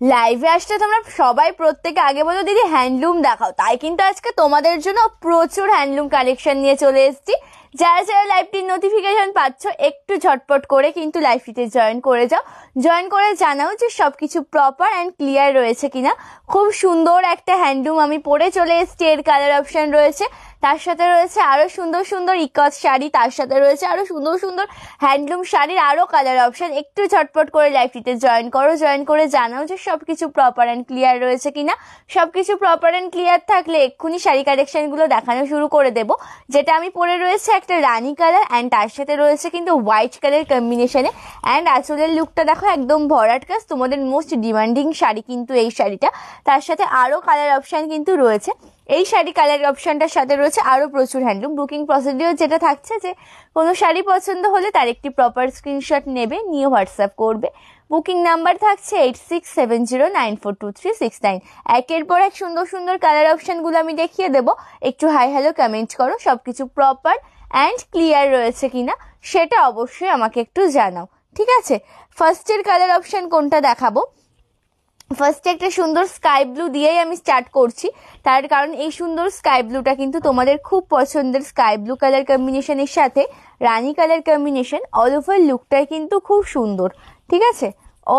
লাইভে আসলে তোমরা সবাই প্রত্যেকে আগে বলো দিদি হ্যান্ডলুম দেখাও, তাই কিন্তু আজকে তোমাদের জন্য প্রচুর হ্যান্ডলুম কালেকশন নিয়ে চলে এসেছি। যারা যারা লাইভটির নোটিফিকেশন পাচ্ছ একটু ঝটপট করে কিন্তু লাইভটিতে জয়েন করে যাও, জয়েন করে জানাও যে সবকিছু প্রপার অ্যান্ড ক্লিয়ার রয়েছে কিনা। খুব সুন্দর একটা হ্যান্ডলুম আমি পরে চলে এসেছি, এর কালার অপশন রয়েছে, তার সাথে রয়েছে আরো সুন্দর সুন্দর ইকত শাড়ি, তার সাথে রয়েছে আরো সুন্দর সুন্দর হ্যান্ডলুম শাড়ির আরো কালার অপশন। একটু ঝটপট করে লাইভটিতে জয়েন করো, জয়েন করে জানাও যে সবকিছু প্রপার অ্যান্ড ক্লিয়ার রয়েছে কিনা। সবকিছু প্রপার অ্যান্ড ক্লিয়ার থাকলে এক্ষুনি শাড়ি কালেকশন গুলো দেখানো শুরু করে দেবো। যেটা আমি পরে রয়েছে একটা রানী কালার অ্যান্ড তার সাথে রয়েছে কিন্তু হোয়াইট কালার কম্বিনেশনে, অ্যান্ড আঁচলের লুকটা দেখো একদম ভরাট কাজ, তোমাদের মোস্ট ডিমান্ডিং শাড়ি কিন্তু এই শাড়িটা। তার সাথে আরো কালার অপশন কিন্তু রয়েছে। এই শাড়ি কালার অপশনটার সাথে রয়েছে আরো প্রচুর হ্যান্ডলুম। বুকিং প্রসিডিওর যেটা থাকছে যে কোনো শাড়ি পছন্দ হলে তার একটি প্রপার স্ক্রিনশট নেবে, নিয়ে হোয়াটসঅ্যাপ করবে। বুকিং নাম্বার থাকছে 8670942369। একের পর এক সুন্দর সুন্দর কালার অপশনগুলো আমি দেখিয়ে দেবো, একটু হাই হ্যালো কমেন্ট করো। সবকিছু প্রপার অ্যান্ড ক্লিয়ার রয়েছে কিনা সেটা অবশ্যই আমাকে একটু জানাও, ঠিক আছে। ফার্স্টের কালার অপশন কোনটা দেখাবো? ফার্স্টে একটা সুন্দর স্কাই ব্লু দিয়েই আমি স্টার্ট করছি, তার কারণ এই সুন্দর স্কাই ব্লুটা কিন্তু তোমাদের খুব পছন্দের। স্কাই ব্লু কালার কম্বিনেশনের সাথে রানী কালার কম্বিনেশন, অল ওভার লুকটাই কিন্তু খুব সুন্দর, ঠিক আছে।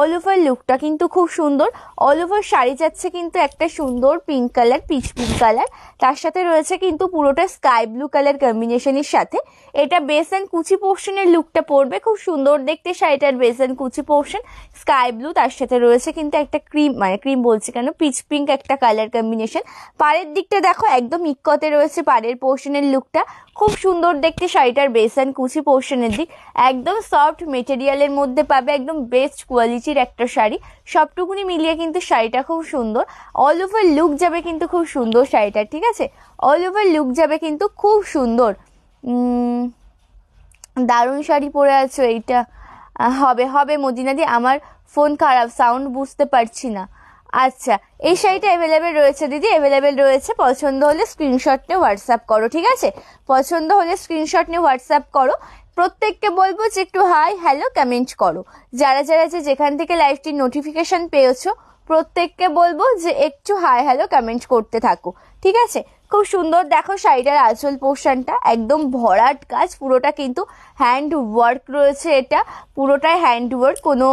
অল ওভার লুকটা কিন্তু খুব সুন্দর। অল ওভার শাড়ি যাচ্ছে কিন্তু একটা সুন্দর pink colour, pitch pink colour, তার সাথে রয়েছে কিন্তু পুরোটা স্কাই ব্লু কালার কম্বিনেশনের সাথে। এটা বেস অ্যান্ড কুচি পোর্শনের লুকটা পড়বে, খুব সুন্দর দেখতে শাড়িটার বেস অ্যান্ড কুচি পোর্শন স্কাই ব্লু, তার সাথে রয়েছে কিন্তু একটা ক্রিম, মানে ক্রিম বলছি কেন, পিচ পিঙ্ক একটা কালার কম্বিনেশন। পাড়ের দিকটা দেখো একদম ইক্কতে রয়েছে পাড়ের পোর্শনের লুকটা, খুব সুন্দর দেখতে শাড়িটার বেস অ্যান্ড কুচি পোর্শনের দিক। একদম সফট মেটেরিয়ালের মধ্যে পাবে, একদম বেস্ট কোয়ালিটির একটা শাড়ি। সবটুকুনি মিলিয়ে কিন্তু শাড়িটা খুব সুন্দর। অল ওভার লুক যাবে কিন্তু খুব সুন্দর শাড়িটা, ঠিক আছে। অল ওভার লুক যাবে কিন্তু খুব সুন্দর। দারুণ শাড়ি পরে আছো, এইটা হবে হবে মদিনাদি। আমার ফোন খারাপ, সাউন্ড বুঝতে পারছি না। আচ্ছা, এই শাড়িটা অ্যাভেলেবেল রয়েছে দিদি, অ্যাভেলেবেল রয়েছে। পছন্দ হলে স্ক্রিনশট নিয়ে হোয়াটসঅ্যাপ করো, ঠিক আছে। পছন্দ হলে স্ক্রিনশট নিয়ে হোয়াটসঅ্যাপ করো। প্রত্যেককে বলবো যে একটু হাই হ্যালো কমেন্ট করো। যারা যারা যে যেখান থেকে লাইভটির নোটিফিকেশন পেয়েছো প্রত্যেককে বলবো যে একটু হাই হ্যালো কমেন্ট করতে থাকো, ঠিক আছে। খুব সুন্দর দেখো শাড়িটার আঁচল পোর্শনটা, একদম ভরাট কাজ, পুরোটা কিন্তু হ্যান্ড ওয়ার্ক রয়েছে, এটা পুরোটাই হ্যান্ড ওয়ার্ক। কোনো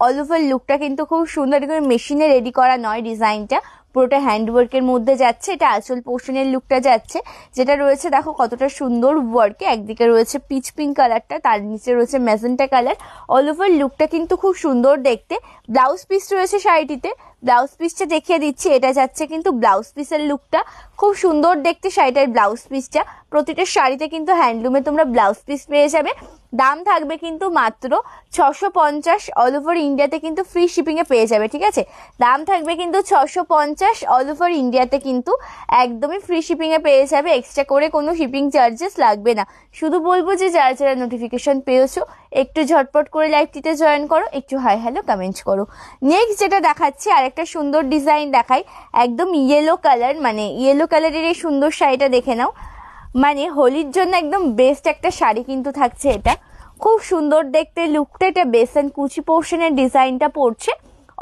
অল ওভার লুকটা কিন্তু খুব সুন্দর, কোনো মেশিনে রেডি করা নয় ডিজাইনটা, পুরোটা হ্যান্ডওয়ার্কের মধ্যে যাচ্ছে। এটা আঁচল পোর্শনের লুকটা যাচ্ছে, যেটা রয়েছে দেখো কতটা সুন্দর ওয়ার্কে। একদিকে রয়েছে পিচ পিঙ্ক কালারটা, তার নিচে রয়েছে ম্যাজেন্টা কালার। অল ওভার লুকটা কিন্তু খুব সুন্দর দেখতে। ব্লাউজ পিস রয়েছে শাড়িটিতে, ব্লাউজ পিসটা দেখিয়ে দিচ্ছি। এটা যাচ্ছে কিন্তু ব্লাউজ পিসের লুকটা, খুব সুন্দর দেখতে শাড়িটার ব্লাউজ পিসটা। প্রতিটা শাড়িতে কিন্তু হ্যান্ডলুমে তোমরা ব্লাউজ পিস পেয়ে যাবে। দাম থাকবে কিন্তু মাত্র 650। অল ওভার ইন্ডিয়াতে কিন্তু ফ্রি শিপিং এ পেয়ে যাবে, ঠিক আছে। দাম থাকবে কিন্তু 650, অল ওভার ইন্ডিয়াতে কিন্তু একদমই ফ্রি শিপিং এ পেয়ে যাবে। এক্সট্রা করে কোনো শিপিং চার্জেস লাগবে না। শুধু বলবো যে যারা যারা নোটিফিকেশন পেয়েছো একটু ঝটপট করে লাইভটিতে জয়েন করো, একটু হাই হ্যালো কমেন্ট করো। নেক্সট যেটা দেখাচ্ছি আর একটা সুন্দর ডিজাইন দেখাই, একদম ইয়েলো কালার, মানে ইয়েলো কালারের এই সুন্দর শাড়িটা দেখে নাও। মানে হোলির জন্য একদম বেস্ট একটা শাড়ি কিন্তু থাকছে এটা, খুব সুন্দর দেখতে লুকটা। এটা বেস অ্যান্ড কুচি পোর্শনের ডিজাইনটা পড়ছে।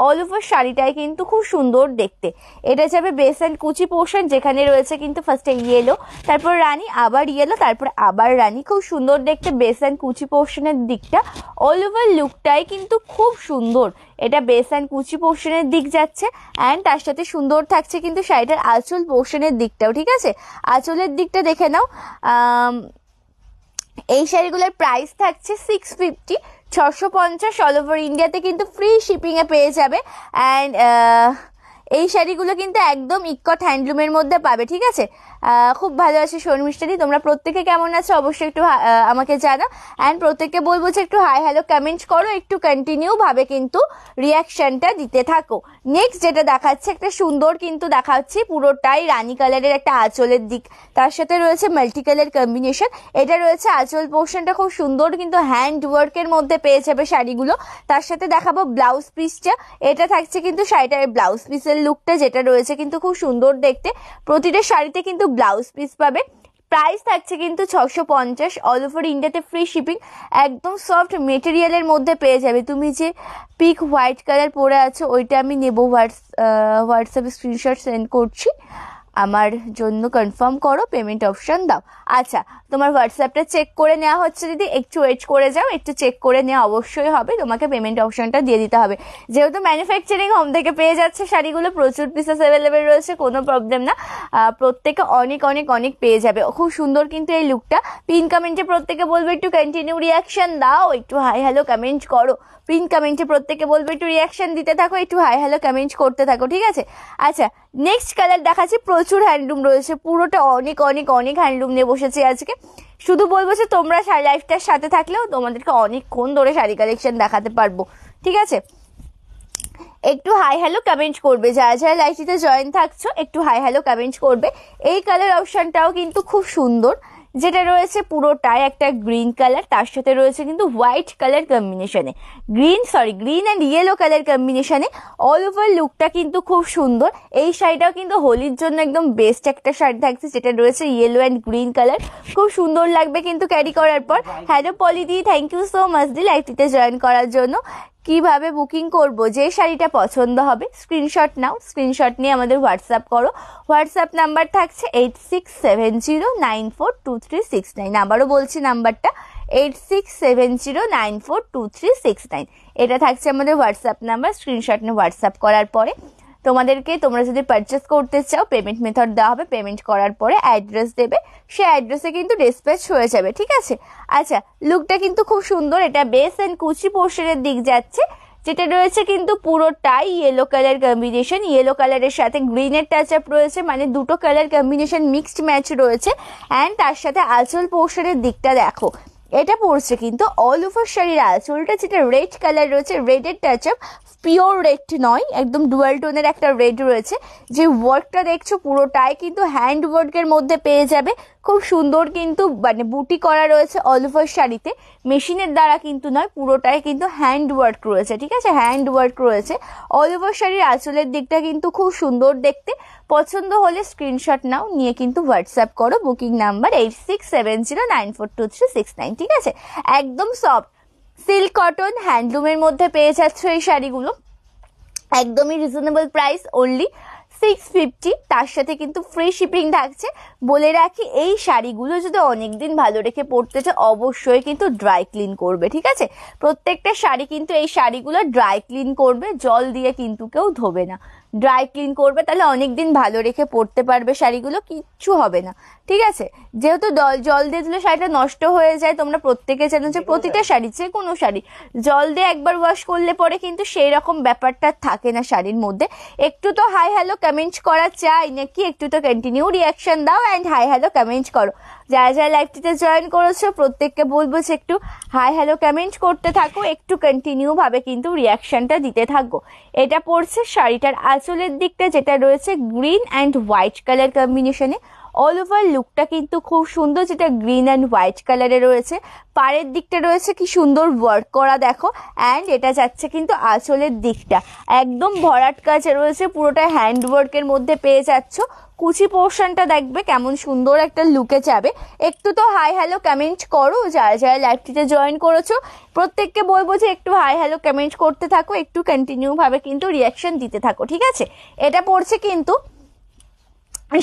অল ওভার শাড়িটাই কিন্তু খুব সুন্দর দেখতে। এটা যাবে বেস অ্যান্ড কুচি পোর্শন, যেখানে রয়েছে কিন্তু ফার্স্টে ইয়েলো, তারপর রানী, আবার ইয়েলো, তারপর আবার রানী। খুব সুন্দর দেখতে বেস অ্যান্ড কুচি পোর্শনের দিকটা। অল ওভার লুকটাই কিন্তু খুব সুন্দর। এটা বেস অ্যান্ড কুচি পোর্শনের দিক যাচ্ছে, অ্যান্ড তার সাথে সুন্দর থাকছে কিন্তু শাড়িটার আঁচল পোর্শনের দিকটাও, ঠিক আছে। আঁচলের দিকটা দেখে নাও। এই শাড়িগুলোর প্রাইস থাকছে 650, 650। অল ওভার ইন্ডিয়াতে কিন্তু ফ্রি শিপিং এ পেয়ে যাবে। অ্যান্ড এই শাড়িগুলো কিন্তু একদম ইক্কট হ্যান্ডলুমের মধ্যে পাবে, ঠিক আছে। খুব ভালো আছে শর্মিষ্ঠাদি, তোমরা প্রত্যেকে কেমন আছো অবশ্যই একটু আমাকে জানা। অ্যান্ড প্রত্যেককে বলবো যে একটু হাই হ্যালো কমেন্ট করো, একটু কন্টিনিউ ভাবে কিন্তু রিয়াকশনটা দিতে থাকো। নেক্সট যেটা দেখাচ্ছে একটা সুন্দর কিন্তু দেখাচ্ছি, পুরোটাই রানী কালারের একটা আঁচলের দিক, তার সাথে রয়েছে মাল্টি কালার কম্বিনেশন। এটা রয়েছে আঁচল পোর্শনটা খুব সুন্দর কিন্তু হ্যান্ড ওয়ার্কের মধ্যে পেয়ে যাবে শাড়িগুলো। তার সাথে দেখাবো ব্লাউজ পিসটা, এটা থাকছে কিন্তু শাড়িটার ব্লাউজ পিসের লুকটা, যেটা রয়েছে কিন্তু খুব সুন্দর দেখতে। প্রতিটা শাড়িতে কিন্তু ব্লাউজ পিস পাবে। প্রাইস থাকছে কিন্তু 650, অল ওভার ইন্ডিয়াতে ফ্রি শিপিং। একদম সফট মেটেরিয়ালের মধ্যে পেয়ে যাবে। তুমি যে পিক হোয়াইট কালার পরে আছো ওইটা আমি নেবো, হোয়াটসঅ্যাপে স্ক্রিনশট সেন্ড করছি, আমার জন্য কনফার্ম করো, পেমেন্ট অপশন দাও। আচ্ছা, তোমার হোয়াটসঅ্যাপটা চেক করে নেওয়া হচ্ছে দিদি, একটু ওয়েট করে যাও, একটু চেক করে নেওয়া অবশ্যই হবে, তোমাকে পেমেন্ট অপশনটা দিয়ে দিতে হবে। যেহেতু ম্যানুফ্যাকচারিং হোম থেকে পেয়ে যাচ্ছে শাড়িগুলো, প্রচুর পিসেস অ্যাভেলেবেল রয়েছে, কোনো প্রবলেম না, প্রত্যেকে অনেক অনেক অনেক পেয়ে যাবে। খুব সুন্দর কিন্তু এই লুকটা। পিন কমেন্টে প্রত্যেকে বলবে একটু কন্টিনিউ রিয়াকশন দাও, একটু হাই হ্যালো কমেন্ট করো। পিন কমেন্টে প্রত্যেকে বলবে একটু রিয়াকশন দিতে থাকো, একটু হাই হ্যালো কমেন্ট করতে থাকো, ঠিক আছে? আচ্ছা, নেক্সট কালার দেখাচ্ছি। প্রচুর হ্যান্ডলুম রয়েছে, পুরোটা অনেক অনেক অনেক হ্যান্ডলুম নিয়ে বসেছি আজকে। শুধু বলবো যে তোমরা লাইফটার সাথে থাকলেও তোমাদেরকে অনেকক্ষণ ধরে শাড়ি কালেকশন দেখাতে পারবো, ঠিক আছে? একটু হাই হ্যালো কমেন্ট করবে, যারা যারা লাইফটিতে জয়েন থাকছো একটু হাই হ্যালো কমেন্ট করবে। এই কালার অপশনটাও কিন্তু খুব সুন্দর, যেটা রয়েছে পুরোটাই একটা গ্রিন কালার, তার সাথে রয়েছে কিন্তু হোয়াইট কালার কম্বিনেশনে, গ্রিন অ্যান্ড ইয়েলো কালার কম্বিনেশনে। অল ওভার লুকটা কিন্তু খুব সুন্দর। এই শাড়িটাও কিন্তু হোলির জন্য একদম বেস্ট একটা শাড়ি থাকছে, যেটা রয়েছে ইয়েলো অ্যান্ড গ্রিন কালার। খুব সুন্দর লাগবে কিন্তু ক্যারি করার পর। হ্যালো পলিদি, থ্যাংক ইউ সো মাচ দি লাইভটিতে জয়েন করার জন্য। কিভাবে বুকিং করব? যে শাড়িটা পছন্দ হবে স্ক্রিনশট নাও, স্ক্রিনশট নিয়ে আমাদের হোয়াটসঅ্যাপ করো। হোয়াটসঅ্যাপ নাম্বার থাকছে 8670942369। আবারও বলছি নাম্বারটা 8670942369। এটা থাকছে আমাদের হোয়াটসঅ্যাপ নাম্বার। স্ক্রিনশট নিয়ে হোয়াটসঅ্যাপ করার পরে তোমরা যদি পারচেস করতে চাও পেমেন্ট মেথড দেওয়া হবে, পেমেন্ট করার পরে অ্যাড্রেস দেবে, সে অ্যাড্রেসে কিন্তু ডিসপ্যাচ হয়ে যাবে, ঠিক আছে? আচ্ছা, লুকটা কিন্তু খুব সুন্দর। এটা বেস অ্যান্ড কুচি পোর্শনের দিক যাচ্ছে, যেটা রয়েছে কিন্তু পুরোটাই ইয়েলো কালার কম্বিনেশন। ইয়েলো কালারের সাথে গ্রিনের টাচ আপ রয়েছে, মানে দুটো কালার কম্বিনেশন মিক্সড ম্যাচ রয়েছে। অ্যান্ড তার সাথে আঁচল পোর্শনের দিকটা দেখো, এটা পড়ছে কিন্তু অল ওভার শাড়ির আঁচলটা যেটা রেড কালার রয়েছে, রেডের টাচ আপ, পিওর রেড নয়, একদম ডুয়াল টোনের একটা রেড রয়েছে। যে ওয়ার্কটা দেখছো পুরোটাই কিন্তু হ্যান্ড ওয়ার্কের মধ্যে পেয়ে যাবে। খুব সুন্দর কিন্তু মানে বুটি করা রয়েছে অল ওভার শাড়িতে, মেশিনের দ্বারা কিন্তু নয়, পুরোটাই কিন্তু হ্যান্ড ওয়ার্ক রয়েছে, ঠিক আছে? হ্যান্ড ওয়ার্ক রয়েছে। অল ওভার শাড়ির আঁচলের দিকটা কিন্তু খুব সুন্দর দেখতে। পছন্দ হলে স্ক্রিনশট নাও, নিয়ে কিন্তু হোয়াটসঅ্যাপ করো। বুকিং নাম্বার 8670942369, ঠিক আছে? একদম সফট সিল্ক কটন হ্যান্ডলুমের মধ্যে পেয়ে যাচ্ছ এই শাড়িগুলো, একদমই রিজনেবল প্রাইস, অনলি 650। তার সাথে কিন্তু ফ্রি শিপিং থাকছে। বলে রাখি, এই শাড়িগুলো যদি অনেকদিন ভালো রেখে পরতে চাও অবশ্যই কিন্তু ড্রাই ক্লিন করবে, ঠিক আছে? প্রত্যেকটা শাড়ি কিন্তু এই শাড়িগুলো ড্রাই ক্লিন করবে, জল দিয়ে কিন্তু কেউ ধোবে না, ড্রাই ক্লিন করবে, তাহলে অনেকদিন ভালো রেখে পরতে পারবে শাড়িগুলো, কিচ্ছু হবে না, ঠিক আছে? যেহেতু জল দিয়ে দিলে শাড়িটা নষ্ট হয়ে যায়, তোমরা প্রত্যেকে জানো যে প্রতিটা শাড়ি, যে কোনো শাড়ি জল দিয়ে একবার ওয়াশ করলে পরে কিন্তু সেই রকম ব্যাপারটা থাকে না শাড়ির মধ্যে। একটু তো হাই হ্যালো কমেন্ট করা চাই নাকি? একটু তো কন্টিনিউ রিয়াকশন দাও অ্যান্ড হাই হ্যালো কমেন্ট করো। যারা যারা লাইভটিতে জয়েন করেছো প্রত্যেককে বলবো যে একটু হাই হ্যালো কমেন্ট করতে থাকো, একটু কন্টিনিউ ভাবে কিন্তু রিয়াকশনটা দিতে থাকো। এটা পড়ছে শাড়িটার আঁচলের দিকটা, যেটা রয়েছে গ্রিন অ্যান্ড হোয়াইট কালার কম্বিনেশনে। অল ওভার লুকটা কিন্তু খুব সুন্দর, যেটা গ্রিন অ্যান্ড হোয়াইট কালারে রয়েছে। পাড়ের দিকটা রয়েছে কি সুন্দর ওয়ার্ক করা দেখো। অ্যান্ড এটা যাচ্ছে কিন্তু আঁচলের দিকটা একদম ভরাট কাছে রয়েছে, পুরোটা হ্যান্ড ওয়ার্কের মধ্যে পেয়ে যাচ্ছ। কুচি পোর্শনটা দেখবে কেমন সুন্দর একটা লুকে যাবে। একটু তো হাই হ্যালো কমেন্ট করো, যারা যারা লাইভটিতে জয়েন করেছো প্রত্যেককে বলবো যে একটু হাই হ্যালো কমেন্ট করতে থাকো, একটু কন্টিনিউ ভাবে কিন্তু রিয়াকশন দিতে থাকো, ঠিক আছে? এটা পড়ছে কিন্তু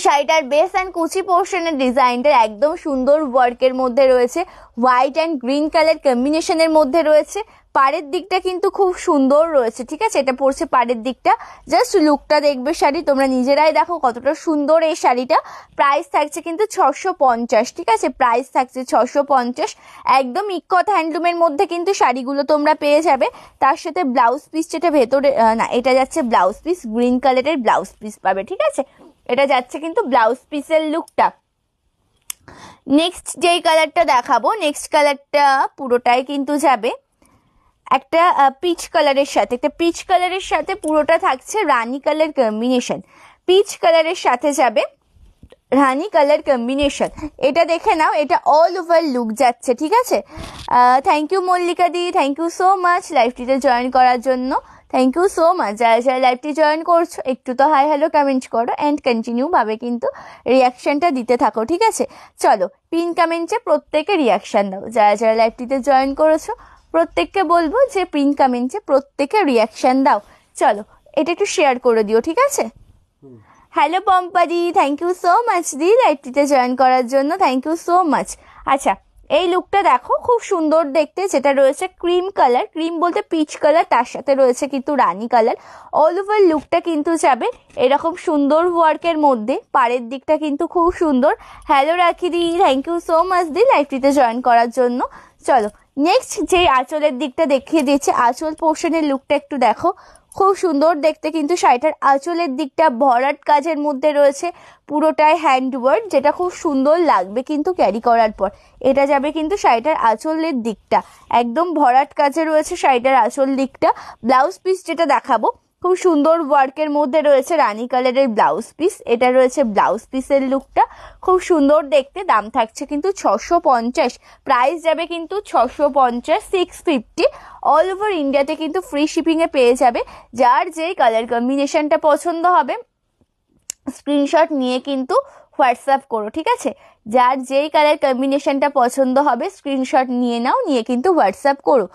শাড়িটার বেস অ্যান্ড কুচি পোর্শনের ডিজাইনটা একদম সুন্দর ওয়ার্কের মধ্যে রয়েছে, হোয়াইট অ্যান্ড গ্রিন কালার কম্বিনেশনের মধ্যে রয়েছে। পাড়ের দিকটা কিন্তু খুব সুন্দর রয়েছে, ঠিক আছে? এটা পড়ছে পাড়ের দিকটা, জাস্ট লুকটা দেখবে শাড়ি, তোমরা নিজেরাই দেখো কতটা সুন্দর এই শাড়িটা। প্রাইস থাকছে কিন্তু 650, ঠিক আছে? প্রাইস থাকছে 650। একদম ইকত হ্যান্ডলুমের মধ্যে কিন্তু শাড়িগুলো তোমরা পেয়ে যাবে। তার সাথে ব্লাউজ পিস, যেটা ভেতরে না, এটা যাচ্ছে ব্লাউজ পিস, গ্রিন কালারের ব্লাউজ পিস পাবে, ঠিক আছে? এটা যাচ্ছে কিন্তু ব্লাউজ পিসের লুকটা। নেক্সট যেই কালারটা দেখাবো, নেক্সট কালারটা পুরোটাই কিন্তু যাবে একটা পিচ কালারের সাথে, একটা পিচ কালারের সাথে পুরোটা থাকছে রানী কালার কম্বিনেশন। পিচ কালারের সাথে যাবে রানী কালার কম্বিনেশন। এটা দেখে নাও, এটা অল ওভার লুক যাচ্ছে, ঠিক আছে? Thank you Mallika di, thank you so much লাইভটিতে জয়েন করার জন্য। Thank you so much. যারা যারা লাইভটি জয়েন করছো একটু তো হাই হ্যালো কমেন্ট করো অ্যান্ড কন্টিনিউ ভাবে কিন্তু রিয়াকশনটা দিতে থাকো, ঠিক আছে? চলো পিন কমেন্টে প্রত্যেকে রিয়াকশন দাও। যারা যারা লাইভটিতে জয়েন করেছো প্রত্যেককে বলবো যে পিন কমেন্টে প্রত্যেকে রিয়াকশন দাও। চলো এটা একটু শেয়ার করে দিও, ঠিক আছে? হ্যালো পম্পাদি, থ্যাংক ইউ সো মাচ দি লাইভটিতে জয়েন করার জন্য, থ্যাংক ইউ সো মাচ। আচ্ছা এই লুকটা দেখো, খুব সুন্দর দেখতে, যেটা রয়েছে ক্রিম কালার, ক্রিম বলতে পিচ কালার, তার সাথে রয়েছে কিন্তু রানী কালার। অল ওভার লুকটা কিন্তু যাবে এরকম সুন্দর ওয়ার্কের মধ্যে, পাড়ের দিকটা কিন্তু খুব সুন্দর। Hello Rakhi di, thank you so much দি লাইভটিতে জয়েন করার জন্য। চলো নেক্সট যে আঁচলের দিকটা দেখিয়ে দিয়েছে, আঁচল পোর্শনের লুকটা একটু দেখো, খুব সুন্দর দেখতে কিন্তু শাড়িটার আঁচলের দিকটা ভরাট কাজের মধ্যে রয়েছে, পুরোটাই হ্যান্ডওয়ার্ক, যেটা খুব সুন্দর লাগবে কিন্তু ক্যারি করার পর। এটা যাবে কিন্তু শাড়িটার আঁচলের দিকটা একদম ভরাট কাজে রয়েছে শাড়িটার আঁচল দিকটা। ব্লাউজ পিস যেটা দেখাবো খুব সুন্দর ওয়ার্কের মধ্যে রয়েছে, রানী কালারের ব্লাউজ পিস, এটা রয়েছে ব্লাউজ পিসের লুকটা, খুব সুন্দর দেখতে। দাম থাকছে কিন্তু 650, প্রাইস যাবে কিন্তু 650, 650। অল ওভার ইন্ডিয়াতে কিন্তু ফ্রি শিপিংয়ে পেয়ে যাবে। যার যেই কালার কম্বিনেশনটা পছন্দ হবে স্ক্রিনশট নিয়ে কিন্তু হোয়াটসঅ্যাপ করো, ঠিক আছে? যার যেই কালার কম্বিনেশনটা পছন্দ হবে স্ক্রিনশট নিয়ে নাও, নিয়ে কিন্তু হোয়াটসঅ্যাপ করো।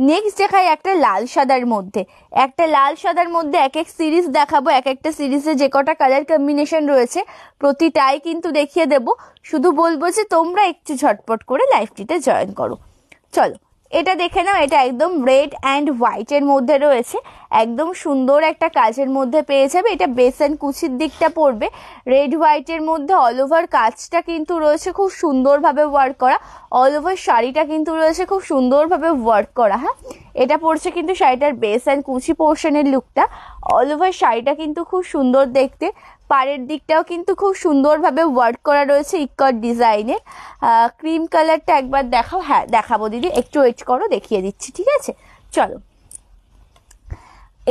নেক্সট দেখাই একটা লাল সাদার মধ্যে, একটা লাল সাদার মধ্যে এক এক সিরিজ দেখাবো, এক একটা সিরিজে যে কটা কালার কম্বিনেশন রয়েছে প্রতিটাই কিন্তু দেখিয়ে দেব। শুধু বলবো যে তোমরা একটু ঝটপট করে লাইভটিতে জয়েন করো। চলো এটা দেখে নাও, এটা একদম রেড অ্যান্ড হোয়াইটের মধ্যে রয়েছে, একদম সুন্দর একটা কাজের মধ্যে পেয়ে যাবে। এটা বেসন কুচির দিকটা পড়বে রেড হোয়াইটের মধ্যে, অল ওভার কাজটা কিন্তু রয়েছে খুব সুন্দরভাবে ওয়ার্ক করা, অল ওভার শাড়িটা কিন্তু রয়েছে খুব সুন্দরভাবে ওয়ার্ক করা। হ্যাঁ এটা পড়ছে কিন্তু শাড়িটার বেস অ্যান্ড কুচি পোর্শনের লুকটা, অল ওভার শাড়িটা কিন্তু খুব সুন্দর দেখতে, পাড়ের দিকটাও কিন্তু খুব সুন্দরভাবে ওয়ার্ক করা রয়েছে ইকট ডিজাইনের। ক্রিম কালারটা একবার দেখাও। হ্যাঁ দেখাবো দিদি, একটু ওয়েট করো, দেখিয়ে দিচ্ছি, ঠিক আছে? চলো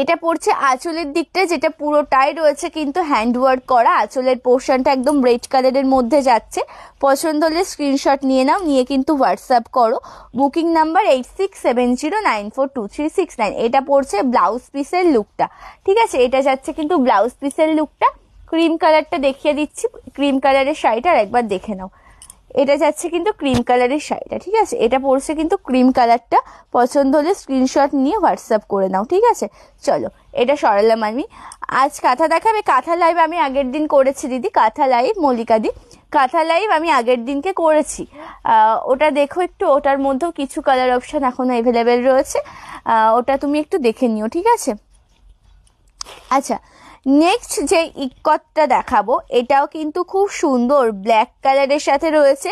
এটা পড়ছে আঁচলের দিকটা, যেটা পুরোটাই রয়েছে কিন্তু হ্যান্ডওয়ার্ক করা, আঁচলের পোর্শনটা একদম রেড কালারের মধ্যে যাচ্ছে। পছন্দ হলে স্ক্রিনশট নিয়ে নাও, নিয়ে কিন্তু হোয়াটসঅ্যাপ করো। Booking number 8670942369। এটা পড়ছে ব্লাউজ পিসের লুকটা, ঠিক আছে? এটা যাচ্ছে কিন্তু ব্লাউজ পিসের লুকটা। ক্রিম কালারটা দেখিয়ে দিচ্ছি, ক্রিম কালারের শাড়িটা একবার দেখে নাও। এটা যাচ্ছে কিন্তু ক্রিম কালারের শাড়িটা, ঠিক আছে? এটা পড়ছে কিন্তু ক্রিম কালারটা। পছন্দ হলে স্ক্রিনশট নিয়ে হোয়াটসঅ্যাপ করে নাও, ঠিক আছে? চলো এটা সরালাম আমি। আজ কাঁথা দেখাবে, কাঁথা লাইভ আমি আগের দিন করেছি দিদি, কাঁথা লাইভ মল্লিকা দি, কাঁথা লাইভ আমি আগের দিনকে করেছি, ওটা দেখো একটু, ওটার মধ্যেও কিছু কালার অপশন এখনো অ্যাভেলেবেল রয়েছে, ওটা তুমি একটু দেখে নিও, ঠিক আছে? আচ্ছা নেক্সট যে ইকটটা দেখাবো এটাও কিন্তু খুব সুন্দর ব্ল্যাক কালারের সাথে রয়েছে,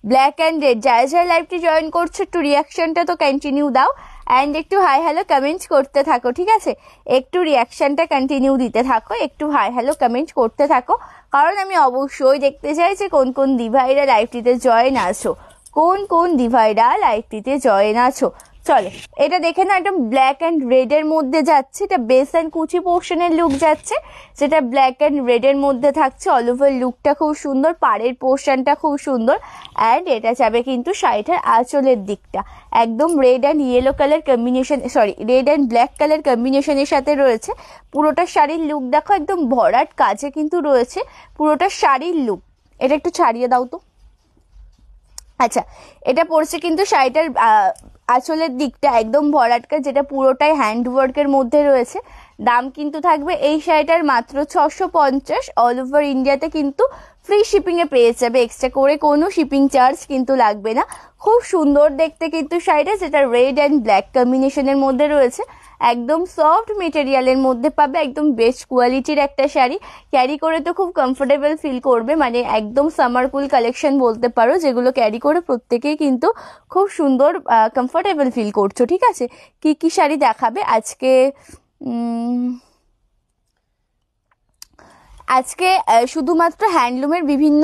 ব্ল্যাক অ্যান্ড রেড। যারা যারা লাইভটি জয়েন করছো একটু রিয়াকশনটা তো কন্টিনিউ দাও অ্যান্ড একটু হাই হ্যালো কমেন্ট করতে থাকো, ঠিক আছে? একটু রিয়াকশনটা কন্টিনিউ দিতে থাকো, একটু হাই হ্যালো কমেন্ট করতে থাকো, কারণ আমি অবশ্যই দেখতে চাই যে কোন কোন দিভাইরা লাইভটিতে জয়েন আছো, কোন কোন দিভাইরা লাইভটিতে জয়েন আছো। চলো এটা দেখে না, একদম ব্ল্যাক অ্যান্ড রেড এর মধ্যে যাচ্ছে, এটা বেস অ্যান্ড কুচি পোর্শনের লুক যাচ্ছে, যেটা ব্ল্যাক অ্যান্ড রেড এর মধ্যে থাকছে। অল ওভার লুকটা খুব সুন্দর, পাড়ের পোর্শনটা খুব সুন্দর, অ্যান্ড এটা যাবে কিন্তু শাড়িটার আঁচলের দিকটা একদম red and yellow colour combination, sorry red and black colour কম্বিনেশনের সাথে রয়েছে। পুরোটা শাড়ির লুক দেখো, একদম ভরাট কাজে কিন্তু রয়েছে পুরোটা শাড়ির লুক। এটা একটু ছাড়িয়ে দাও তো। আচ্ছা এটা পড়ছে কিন্তু শাড়িটার আঁচলের দিকটা একদম ভরাটকা, যেটা পুরোটাই হ্যান্ডওয়ার্কের মধ্যে রয়েছে। দাম কিন্তু থাকবে এই শাড়িটার মাত্র 650। অল ওভার ইন্ডিয়াতে কিন্তু ফ্রি শিপিংয়ে পেয়ে যাবে, এক্সট্রা করে কোনো শিপিং চার্জ কিন্তু লাগবে না। খুব সুন্দর দেখতে কিন্তু শাড়িটা, যেটা রেড অ্যান্ড ব্ল্যাক কম্বিনেশনের মধ্যে রয়েছে, একদম সফট মেটেরিয়ালের মধ্যে পাবে, একদম বেস্ট কোয়ালিটির একটা শাড়ি। ক্যারি করে তো খুব কমফোর্টেবল ফিল করবে, মানে একদম সামার কুল কালেকশন বলতে পারো, যেগুলো ক্যারি করে প্রত্যেকেই কিন্তু খুব সুন্দর কমফোর্টেবল ফিল করছো, ঠিক আছে? কি কি শাড়ি দেখাবে আজকে? আজকে শুধুমাত্র হ্যান্ডলুমের বিভিন্ন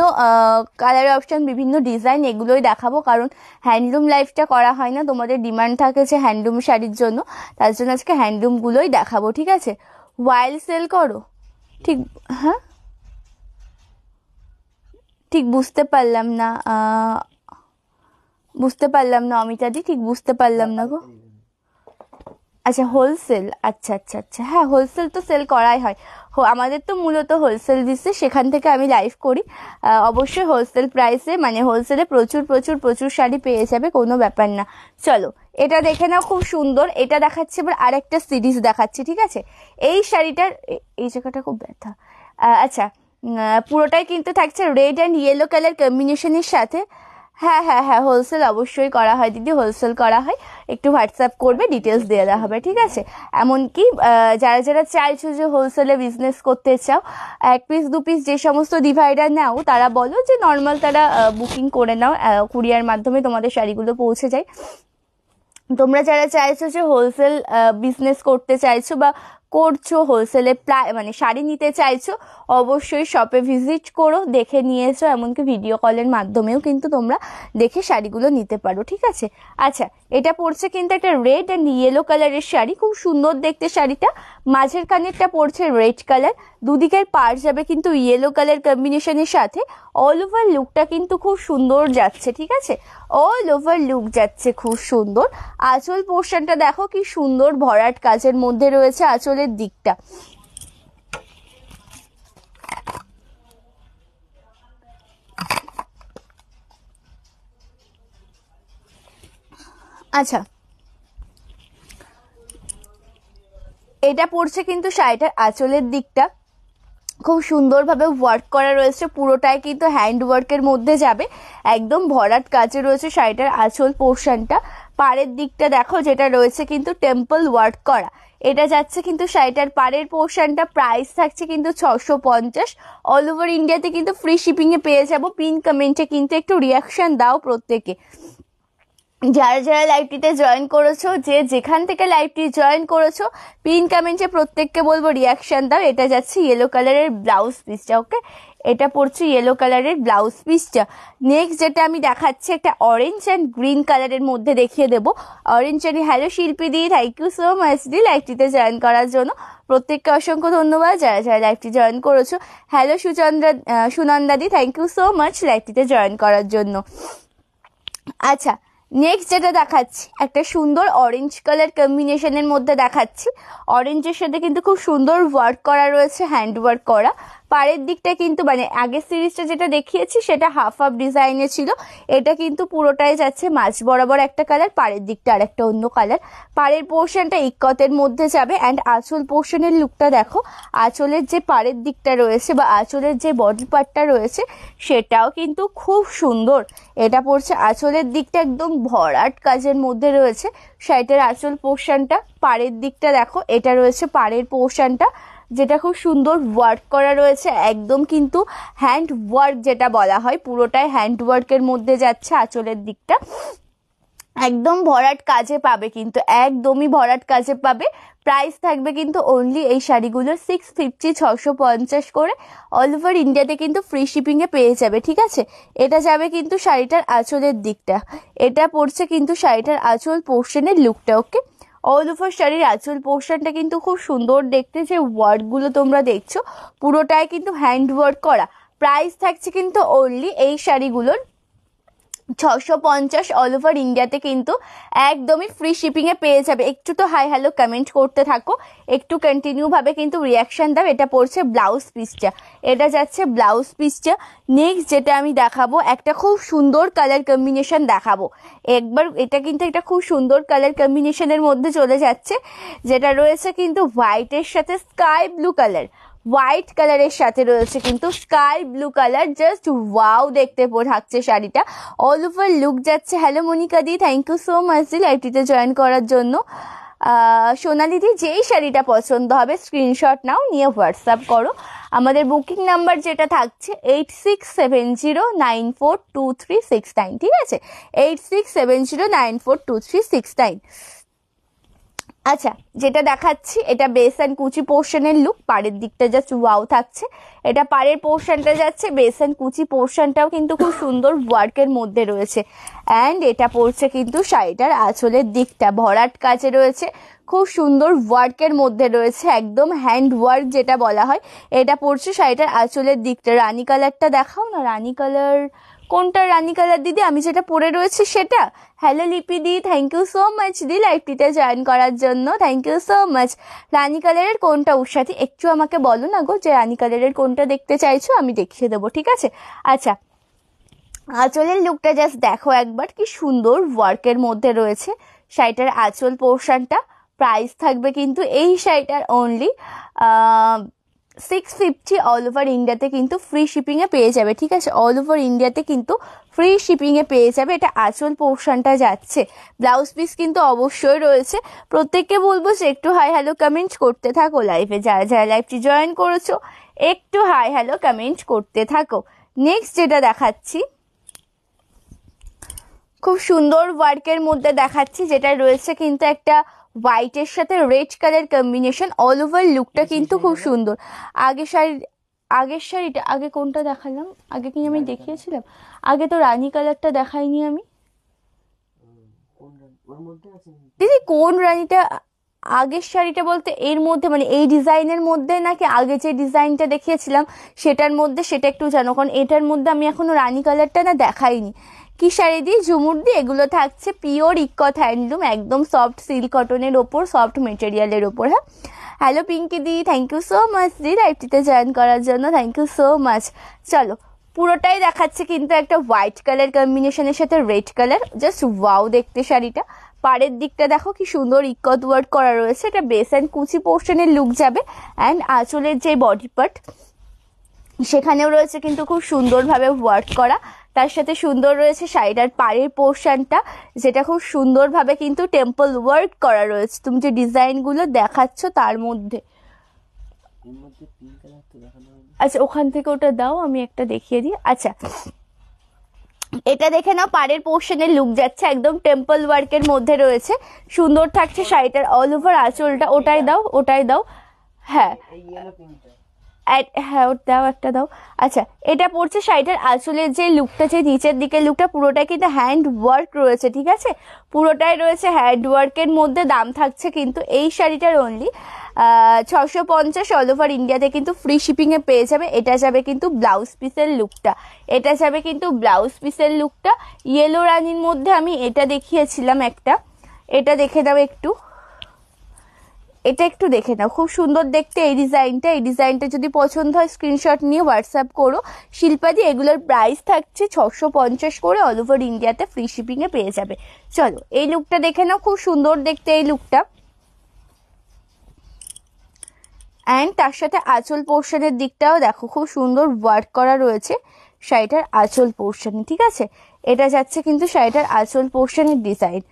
কালার অপশন, বিভিন্ন ডিজাইন এগুলোই দেখাবো, কারণ হ্যান্ডলুম লাইফটা করা হয় না, তোমাদের ডিমান্ড থাকে যে হ্যান্ডলুম শাড়ির জন্য, তার জন্য আজকে হ্যান্ডলুমগুলোই দেখাবো, ঠিক আছে? ওয়াইল সেল করো, ঠিক? হ্যাঁ ঠিক বুঝতে পারলাম না, বুঝতে পারলাম না অমিতাদি, ঠিক বুঝতে পারলাম না গো। আচ্ছা হোলসেল, আচ্ছা আচ্ছা আচ্ছা, হ্যাঁ হোলসেল তো সেল করাই হয়। আমাদের তো মূলত হোলসেল দিচ্ছে, সেখান থেকে আমি লাইভ করি। অবশ্যই হোলসেল প্রাইসে মানে হোলসেলে প্রচুর প্রচুর প্রচুর শাড়ি পেয়ে যাবে, কোনো ব্যাপার না। চলো এটা দেখে নাও, খুব সুন্দর। এটা দেখাচ্ছি, এবার আরেকটা সিরিজ দেখাচ্ছি, ঠিক আছে। এই শাড়িটার এই জায়গাটা খুব ব্যথা। আচ্ছা, পুরোটাই কিন্তু থাকছে রেড অ্যান্ড ইয়েলো কালার কম্বিনেশনের সাথে। হ্যাঁ হ্যাঁ হ্যাঁ, হোলসেল অবশ্যই করা হয় দিদি, হোলসেল করা হয়। একটু হোয়াটসঅ্যাপ করবে, ডিটেলস দিয়ে দেওয়া হবে, ঠিক আছে। এমনকি যারা যারা চাইছো যে হোলসেলে বিজনেস করতে চাও, 1 পিস 2 পিস যে সমস্ত ডিভাইডার নাও, তারা বলো যে নর্মাল তারা বুকিং করে নাও, কুরিয়ার মাধ্যমে তোমাদের শাড়িগুলো পৌঁছে যায়। তোমরা যারা চাইছো যে হোলসেল বিজনেস করতে চাইছো বা করছো, হোলসেলে মানে শাড়ি নিতে চাইছো, অবশ্যই শপে ভিজিট করো, দেখে নিয়েছো। এমনকি ভিডিও কলের মাধ্যমেও কিন্তু তোমরা দেখে শাড়িগুলো নিতে পারো, ঠিক আছে। আচ্ছা, এটা পড়ছে কিন্তু একটা রেড অ্যান্ড ইয়েলো কালারের শাড়ি, খুব সুন্দর দেখতে শাড়িটা। মাঝের কানেরটা পড়ছে রেড কালার, দুদিকের পাড় যাবে কিন্তু ইয়েলো কালার কম্বিনেশনের সাথে। অল ওভার লুকটা কিন্তু খুব সুন্দর যাচ্ছে, ঠিক আছে। অল ওভার লুক যাচ্ছে খুব সুন্দর। আঁচল পোর্শনটা দেখো কি সুন্দর ভরাট কাজের মধ্যে রয়েছে আঁচলের দিকটা। আচ্ছা, এটা পড়ছে কিন্তু শাড়িটার আঁচলের দিকটা খুব সুন্দরভাবে ওয়ার্ক করা রয়েছে, পুরোটাই কিন্তু হ্যান্ড ওয়ার্কের মধ্যে যাবে, একদম ভরাট কাজে রয়েছে শাড়িটার আঁচল পোর্শনটা। পাড়ের দিকটা দেখো, যেটা রয়েছে কিন্তু টেম্পল ওয়ার্ক করা। এটা যাচ্ছে কিন্তু শাড়িটার পাড়ের পোর্শনটা, প্রাইস থাকছে কিন্তু 650। অল ওভার ইন্ডিয়াতে কিন্তু ফ্রি শিপিং এ পেয়ে যাবো। পিন কমেন্টে কিন্তু একটু রিয়াকশন দাও প্রত্যেকে, যারা যারা লাইভটিতে জয়েন করেছো, যে যেখান থেকে লাইভটি জয়েন করেছো, পিন কমেন্টে প্রত্যেককে বলবো রিয়াকশন দাও। এটা যাচ্ছে ইয়েলো কালারের ব্লাউজ পিসটা, ওকে। এটা পড়ছে ইয়েলো কালারের ব্লাউজ পিসটা। নেক্সট যেটা আমি দেখাচ্ছি, একটা অরেঞ্জ অ্যান্ড গ্রিন কালারের মধ্যে দেখিয়ে দেবো। Orange and hello Shilpi di, thank you so much দি লাইভটিতে জয়েন করার জন্য। প্রত্যেককে অসংখ্য ধন্যবাদ যারা যারা লাইভটি জয়েন করেছো। Hello Sunanda di, thank you so much লাইভটিতে জয়েন করার জন্য। আচ্ছা, নেক্সট যেটা দেখাচ্ছি, একটা সুন্দর অরেঞ্জ কালার কম্বিনেশনের মধ্যে দেখাচ্ছি। অরেঞ্জের সাথে কিন্তু খুব সুন্দর ওয়ার্ক করা রয়েছে, হ্যান্ড ওয়ার্ক করা। পাড়ের দিকটা কিন্তু মানে আগের সিরিজটা যেটা দেখিয়েছি সেটা হাফ হাফ ডিজাইনে ছিল, এটা কিন্তু পুরোটাই যাচ্ছে মাঝ বরাবর একটা কালার, পাড়ের দিকটা আর একটা অন্য কালার। পাড়ের পোর্শনটা ইক্কতের মধ্যে যাবে। অ্যান্ড আঁচল পোর্শনের লুকটা দেখো, আঁচলের যে পাড়ের দিকটা রয়েছে বা আঁচলের যে বডি পার্টটা রয়েছে সেটাও কিন্তু খুব সুন্দর। এটা পড়ছে আঁচলের দিকটা একদম ভরাট কাজের মধ্যে রয়েছে শাড়িটার আঁচল পোর্শনটা। পাড়ের দিকটা দেখো, এটা রয়েছে পাড়ের পোর্শনটা, যেটা খুব সুন্দর ওয়ার্ক করা রয়েছে, একদম কিন্তু হ্যান্ড ওয়ার্ক যেটা বলা হয়, পুরোটাই হ্যান্ড ওয়ার্কের মধ্যে যাচ্ছে আঁচলের দিকটা। একদম ভরাট কাজে পাবে, কিন্তু একদমই ভরাট কাজে পাবে। প্রাইস থাকবে কিন্তু অনলি এই শাড়িগুলোর 650, 650 করে। অল ওভার ইন্ডিয়াতে কিন্তু ফ্রি শিপিং এ পেয়ে যাবে, ঠিক আছে। এটা যাবে কিন্তু শাড়িটার আঁচলের দিকটা। এটা পড়ছে কিন্তু শাড়িটার আঁচল পোর্শনের লুকটা, ওকে। অল ওভার শাড়ির আঁচল পোর্শনটা কিন্তু খুব সুন্দর দেখতে, যে ওয়ার্কগুলো তোমরা দেখছো পুরোটাই কিন্তু হ্যান্ড ওয়ার্ক করা। প্রাইস থাকছে কিন্তু অনলি এই শাড়িগুলোর 650। অল ওভার ইন্ডিয়াতে কিন্তু একদমই ফ্রি শিপিং এ পেয়ে যাবে। একটু তো হাই হ্যালো কমেন্ট করতে থাকো, একটু কন্টিনিউ ভাবে কিন্তু রিয়াকশন দাও। এটা পড়ছে ব্লাউজ পিসটা, এটা যাচ্ছে ব্লাউজ পিসটা। নেক্সট যেটা আমি দেখাবো, একটা খুব সুন্দর কালার কম্বিনেশন দেখাবো একবার। এটা কিন্তু একটা খুব সুন্দর কালার কম্বিনেশনের মধ্যে চলে যাচ্ছে, যেটা রয়েছে কিন্তু হোয়াইটের সাথে স্কাই ব্লু কালার। হোয়াইট কালারের সাথে রয়েছে কিন্তু sky blue colour, just wow দেখতে থাকছে শাড়িটা। অল ওভার লুক যাচ্ছে। Hello Monica di, thank you so much দি লাইভটিতে জয়েন করার জন্য। সোনালি দি, যেই শাড়িটা পছন্দ হবে স্ক্রিনশট নাও, নিয়ে হোয়াটসঅ্যাপ করো। আমাদের বুকিং নাম্বার যেটা থাকছে 8670942369, ঠিক আছে। 8670942369। আচ্ছা, যেটা দেখাচ্ছি এটা বেস অ্যান্ড কুচি পোর্শনের লুক। পাড়ের দিকটা জাস্ট ওয়াও থাকছে। এটা পাড়ের পোর্শনটা যাচ্ছে, বেস অ্যান্ড কুচি পোর্শনটাও কিন্তু খুব সুন্দর ওয়ার্কের মধ্যে রয়েছে। অ্যান্ড এটা পড়ছে কিন্তু শাড়িটার আঁচলের দিকটা ভরাট কাজে রয়েছে, খুব সুন্দর ওয়ার্কের মধ্যে রয়েছে, একদম হ্যান্ড ওয়ার্ক যেটা বলা হয়। এটা পড়ছে শাড়িটার আঁচলের দিকটা। রানী কালারটা দেখাও না, রানী কালার কোনটা রানী কালার দিদি? আমি যেটা পরে রয়েছে সেটা। Hello Lipi di, thank you so much দি লাইভটিতে জয়েন করার জন্য, থ্যাংক ইউ সো মাচ। রানী কালারের কোনটা উষাদি? একটু আমাকে বলো না গো যে রানী কালারের কোনটা দেখতে চাইছো, আমি দেখিয়ে দেবো, ঠিক আছে? আচ্ছা, আঁচলের লুকটা জাস্ট দেখো একবার, কি সুন্দর ওয়ার্কের মধ্যে রয়েছে শাড়িটার আঁচল পোর্শনটা। প্রাইস থাকবে কিন্তু এই শাড়িটার অনলি 650 অল ওভার ইন্ডিয়াতে, কিন্তু ফ্রি শিপিংয়ে পেয়ে যাবে, ঠিক আছে? অল ওভার ইন্ডিয়াতে কিন্তু ফ্রি শিপিংয়ে পেয়ে যাবে। এটা আঁচল পোর্শনটা যাচ্ছে। ব্লাউজ পিস কিন্তু অবশ্যই রয়েছে। প্রত্যেককে বলবো যে একটু হাই হ্যালো কমেন্ট করতে থাকো লাইভে, যারা যারা লাইভটি জয়েন করেছো একটু হাই হ্যালো কমেন্ট করতে থাকো। নেক্সট যেটা দেখাচ্ছি, খুব সুন্দর ওয়ার্কের মধ্যে দেখাচ্ছি, যেটা রয়েছে কিন্তু একটা হোয়াইটের সাথে red colour combination. All over লুকটা কিন্তু খুব সুন্দর। আগের শাড়িটা আগে কোনটা দেখালাম? আগে কি আমি দেখিয়েছিলাম? আগে তো রানী কালারটা দেখাইনি আমি দিদি। কোন রানীটা? আগের শাড়িটা বলতে এর মধ্যে মানে এই ডিজাইনের মধ্যে, নাকি আগে যে ডিজাইনটা দেখিয়েছিলাম সেটার মধ্যে? সেটা একটু জানো, কারণ এটার মধ্যে আমি এখনো রানী কালারটা না দেখাইনি। কি শাড়ি দিয়ে? ঝুমুর দিয়ে। এগুলো থাকছে পিওর ইকথ হ্যান্ডলুম, একদম সফট সিল্ক কটনের ওপর, সফট মেটেরিয়ালের ওপর। হ্যাঁ, hello Pinky di, thank you so much দি লাইভটিতে জয়েন করার জন্য, থ্যাংক ইউ সো মাচ। চলো, পুরোটাই দেখাচ্ছে কিন্তু একটা হোয়াইট কালার কম্বিনেশনের সাথে রেড কালার, জাস্ট ওয়াও দেখতে শাড়িটা। পাড়ের দিকটা দেখো কি সুন্দর ইকথ ওয়ার্ক করা রয়েছে। এটা বেস অ্যান্ড কুচি পোর্শনের লুক যাবে, অ্যান্ড আঁচলের যে বডি পার্ট সেখানেও রয়েছে কিন্তু খুব সুন্দরভাবে ওয়ার্ক করা। তার সাথে সুন্দর রয়েছে শাড়িটার পাড়ের পোর্শনটা, যেটা খুব সুন্দরভাবে কিন্তু টেম্পল ওয়ার্ক করা রয়েছে। তুমি যে ডিজাইনগুলো দেখাচ্ছ তার মধ্যে, আচ্ছা ওখান থেকে ওটা দাও, আমি একটা দেখিয়ে দিই। আচ্ছা, এটা দেখে নাও, পাড়ের পোর্শনের লুক যাচ্ছে, একদম টেম্পল ওয়ার্কের মধ্যে রয়েছে, সুন্দর থাকছে শাড়িটার অল ওভার আঁচলটা। ওটাই দাও, ওটাই দাও। হ্যাঁ হ্যাঁ, ওটা দাও, একটা দাও। আচ্ছা, এটা পড়ছে শাড়িটার আঁচলের যে লুকটা, যে নিচের দিকের লুকটা, পুরোটাই কিন্তু হ্যান্ড ওয়ার্ক রয়েছে, ঠিক আছে? পুরোটাই রয়েছে হ্যান্ড ওয়ার্কের মধ্যে। দাম থাকছে কিন্তু এই শাড়িটার অনলি 650 অল ওভার ইন্ডিয়াতে, কিন্তু ফ্রি শিপিংয়ে পেয়ে যাবে। এটা যাবে কিন্তু ব্লাউজ পিসের লুকটা, এটা যাবে কিন্তু ব্লাউজ পিসের লুকটা। ইয়েলো রানির মধ্যে আমি এটা দেখিয়েছিলাম একটা, এটা দেখে দাও একটু, এটা একটু দেখে নাও, খুব সুন্দর দেখতে এই ডিজাইনটা। এই ডিজাইনটা যদি পছন্দ হয় স্ক্রিনশট নিয়ে হোয়াটসঅ্যাপ করো। শিল্পাদি, এগুলোর প্রাইস থাকছে 650 করে, অল ওভার ইন্ডিয়াতে ফ্রি শিপিংয়ে পেয়ে যাবে। চলো, এই লুকটা দেখে নাও, খুব সুন্দর দেখতে এই লুকটা। অ্যান্ড তার সাথে আঁচল পোর্শনের দিকটাও দেখো, খুব সুন্দর ওয়ার্ক করা রয়েছে শাড়িটার আঁচল পোর্শনে, ঠিক আছে? এটা যাচ্ছে কিন্তু শাড়িটার আঁচল পোর্শনের ডিজাইন।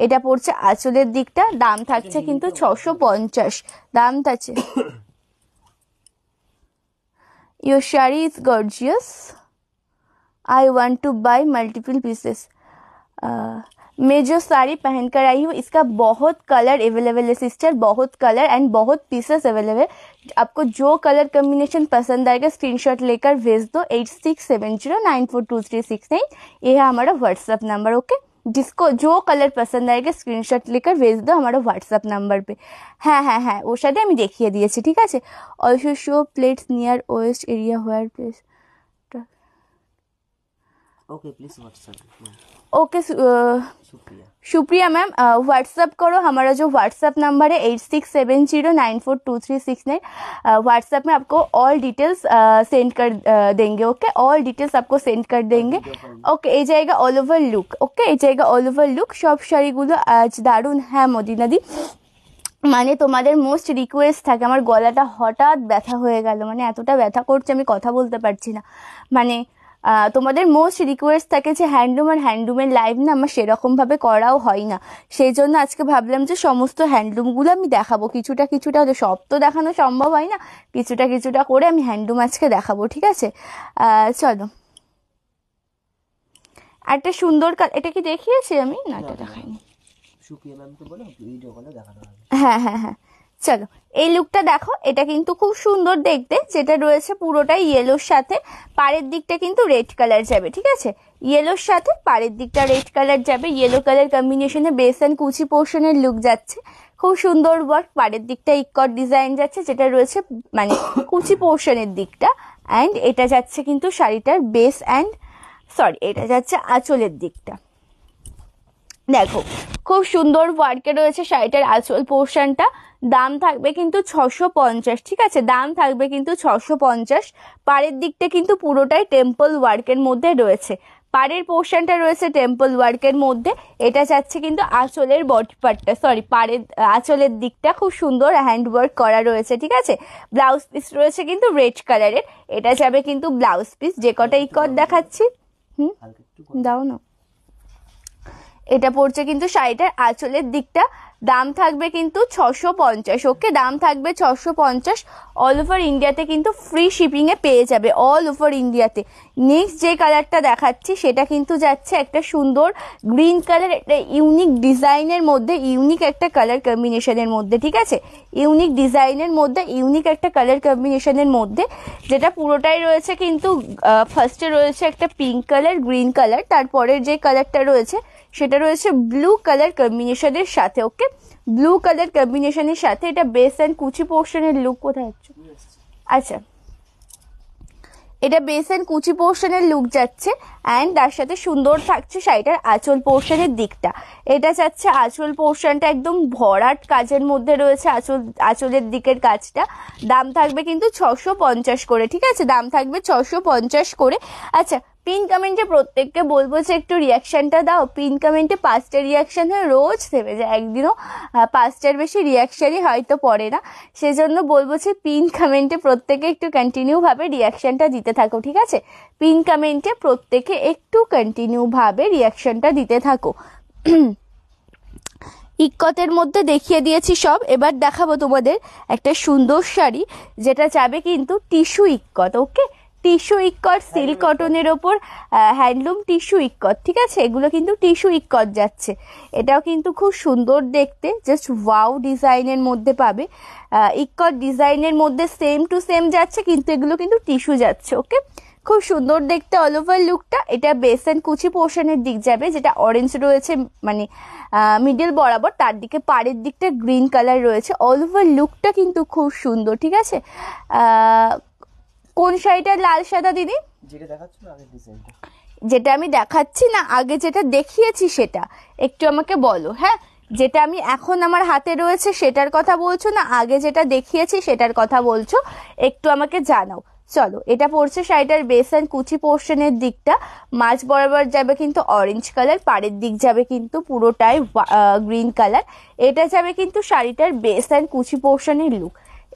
এটা পড়ছে আঁচলের দিকটা। দাম থাকছে কিন্তু 650। দাম থাকছে। Your shari is gorgeous. I want to buy multiple pieces. मैं जो साड़ी पहन कर आई हूँ इसका बहुत कलर अवेलेबल है सिस्टर, बहुत कलर एंड बहुत पीसेस अवेलेबल। आपको जो कलर कम्बिनेशन पसंद आएगा स्क्रीनशॉट लेकर भेज दो 8670942369। ये है हमारा व्हाट्सएप नंबर, ओके? जिसको जो कलर पसंद आएगा स्क्रीनशॉट लेकर भेज दो हमारा व्हाट्सएप नंबर पे। হ্যাঁ হ্যাঁ হ্যাঁ, ওর সাথে আমি দেখিয়ে দিয়েছি, ঠিক আছে? Also show plates near waste area where place. Okay please WhatsApp. Okay Supriya ma'am, WhatsApp करो। हमारा जो व्हाट्सअप नंबर है 8670942369। व्हाट्सएप में आपको ऑल डिटेल्स सेंड कर देंगे, ओके? ऑल डिटेल्स आपको सेंड कर देंगे, ओके? ये जाएगा ऑल ओवर लुक, ओके? ये जाएगा ऑल ओवर लुक। সব শাড়িগুলো আজ দারুণ। হ্যাঁ মদিনাদি, মানে তোমাদের মোস্ট রিকোয়েস্ট থাকে। আমার গলাটা হঠাৎ ব্যথা হয়ে গেল, মানে এতটা ব্যথা করছে আমি কথা বলতে পারছি না। মানে তোমাদের মোস্ট রিকোয়েস্ট থাকে যে হ্যান্ডলুম আর হ্যান্ডলুমের লাইভ না আমার সেরকমভাবে করাও হয় না, সেই জন্য আজকে ভাবলাম যে সমস্ত হ্যান্ডলুমগুলো আমি দেখাবো কিছুটা কিছুটা, হলে সব তো দেখানো সম্ভব হয় না, কিছুটা কিছুটা করে আমি হ্যান্ডলুম আজকে দেখাবো, ঠিক আছে? চলো, একটা সুন্দর এটা কি দেখিয়েছি আমি? না, এটা দেখাইনি। হ্যাঁ হ্যাঁ হ্যাঁ, চলো এই লুকটা দেখো। এটা কিন্তু খুব সুন্দর দেখতে, যেটা রয়েছে পুরোটাই ইয়েলোর সাথে, পাড়ের দিকটা কিন্তু রেড কালার যাবে, ঠিক আছে? ইয়েলোর সাথে পাড়ের দিকটা রেড কালার যাবে। ইয়েলো কালার কম্বিনেশনে বেস অ্যান্ড কুচি পোর্শনের লুক যাচ্ছে, খুব সুন্দর ওয়ার্ক। পাড়ের দিকটা ইকট ডিজাইন যাচ্ছে, যেটা রয়েছে মানে কুচি পোর্শনের দিকটা। অ্যান্ড এটা যাচ্ছে কিন্তু শাড়িটার বেস অ্যান্ড সরি এটা যাচ্ছে আঁচলের দিকটা। দেখো খুব সুন্দর ওয়ার্কে রয়েছে শাড়িটার আঁচল পোর্শনটা। দাম থাকবে কিন্তু 650, ঠিক আছে, দাম থাকবে কিন্তু 650। পাড়ের দিকটা কিন্তু পুরোটাই টেম্পল ওয়ার্কের মধ্যে রয়েছে, পাড়ের পোর্শনটা রয়েছে টেম্পল ওয়ার্কের মধ্যে। এটা যাচ্ছে কিন্তু আঁচলের বডি পার্টটা, সরি পাড়ের আঁচলের দিকটা খুব সুন্দর হ্যান্ড ওয়ার্ক করা রয়েছে, ঠিক আছে। ব্লাউজ পিস রয়েছে কিন্তু রেড কালারের, এটা যাবে কিন্তু ব্লাউজ পিস। যে কটা ইকট দেখাচ্ছি দাও না, এটা পড়ছে কিন্তু শাড়িটার আঁচলের দিকটা। দাম থাকবে কিন্তু 650, ওকে, দাম থাকবে 650। অল ওভার ইন্ডিয়াতে কিন্তু ফ্রি শিপিং এ পেয়ে যাবে, অল ওভার ইন্ডিয়াতে। নেক্সট যে কালারটা দেখাচ্ছি সেটা কিন্তু যাচ্ছে একটা সুন্দর গ্রিন কালার, একটা ইউনিক ডিজাইনের মধ্যে, ইউনিক একটা কালার কম্বিনেশনের মধ্যে, ঠিক আছে, ইউনিক ডিজাইনের মধ্যে, ইউনিক একটা কালার কম্বিনেশনের মধ্যে, যেটা পুরোটাই রয়েছে কিন্তু ফার্স্টে রয়েছে একটা পিঙ্ক কালার, গ্রিন কালার, তারপরের যে কালারটা রয়েছে সেটা রয়েছে ব্লু কালার কম্বিনেশনের সাথে, ওকে, ব্লু কালার কম্বিনেশনের সাথে। এটা বেস অ্যান্ড কুচি পোর্শনের লুক কোথায় হচ্ছে, আচ্ছা এটা বেস অ্যান্ড কুচি পোর্শনের লুক যাচ্ছে, অ্যান্ড তার সাথে সুন্দর থাকছে শাড়িটার আঁচল পোর্শনের দিকটা। এটা যাচ্ছে আঁচল পোর্শনটা একদম ভরাট কাজের মধ্যে রয়েছে, আঁচলের দিকের কাজটা। দাম থাকবে কিন্তু 650 করে, ঠিক আছে, দাম থাকবে 650 করে। আচ্ছা পিন কমেন্টে প্রত্যেককে বলবো যে একটু রিয়াকশনটা দাও, পিন কমেন্টে 5টা রিয়াকশন হয়ে রোজ থেমে যায়, একদিনও 5টার বেশি রিয়াকশনই হয়তো পড়ে না, সেজন্য বলবো যে পিন কমেন্টে প্রত্যেকে একটু কন্টিনিউ ভাবে রিয়াকশনটা দিতে থাকো, ঠিক আছে, পিন কমেন্টে প্রত্যেকে একটু কন্টিনিউ ভাবে রিয়াকশনটা দিতে থাকো। ইক্কতের মধ্যে দেখিয়ে দিয়েছি সব, এবার দেখাবো তোমাদের একটা সুন্দর শাড়ি যেটা যাবে কিন্তু টিস্যু ইক্কত, ওকে, টিস্যু ইক্কট, সিল্ক কটনের ওপর হ্যান্ডলুম টিস্যু ইক্কট, ঠিক আছে, এগুলো কিন্তু টিস্যু ইক্কট যাচ্ছে। এটাও কিন্তু খুব সুন্দর দেখতে, জাস্ট ওয়াও ডিজাইনের মধ্যে পাবে, ইক্কট ডিজাইনের মধ্যে সেম টু সেম যাচ্ছে, কিন্তু এগুলো কিন্তু টিস্যু যাচ্ছে, ওকে, খুব সুন্দর দেখতে অল ওভার লুকটা। এটা বেস অ্যান্ড কুচি পোর্শনের দিক যাবে, যেটা অরেঞ্জ রয়েছে মানে মিডল বরাবর, তার দিকে পাড়ের দিকটা গ্রিন কালার রয়েছে। অল ওভার লুকটা কিন্তু খুব সুন্দর, ঠিক আছে। কোন শাড়িটা লাল সাদা দিদি, যেটা আমি দেখাচ্ছি না আগে যেটা দেখিয়েছি সেটা একটু আমাকে বলো, হ্যাঁ, যেটা আমি এখন আমার হাতে রয়েছে সেটার কথা বলছো না আগে যেটা দেখিয়েছি সেটার কথা বলছো, একটু আমাকে জানাও। চলো এটা পড়ছে শাড়িটার বেস অ্যান্ড কুচি পোর্শনের দিকটা, মাঝ বরাবর যাবে কিন্তু অরেঞ্জ কালার, পাড়ের দিক যাবে কিন্তু পুরোটাই গ্রিন কালার। এটা যাবে কিন্তু শাড়িটার বেস অ্যান্ড কুচি পোর্শনের লুক।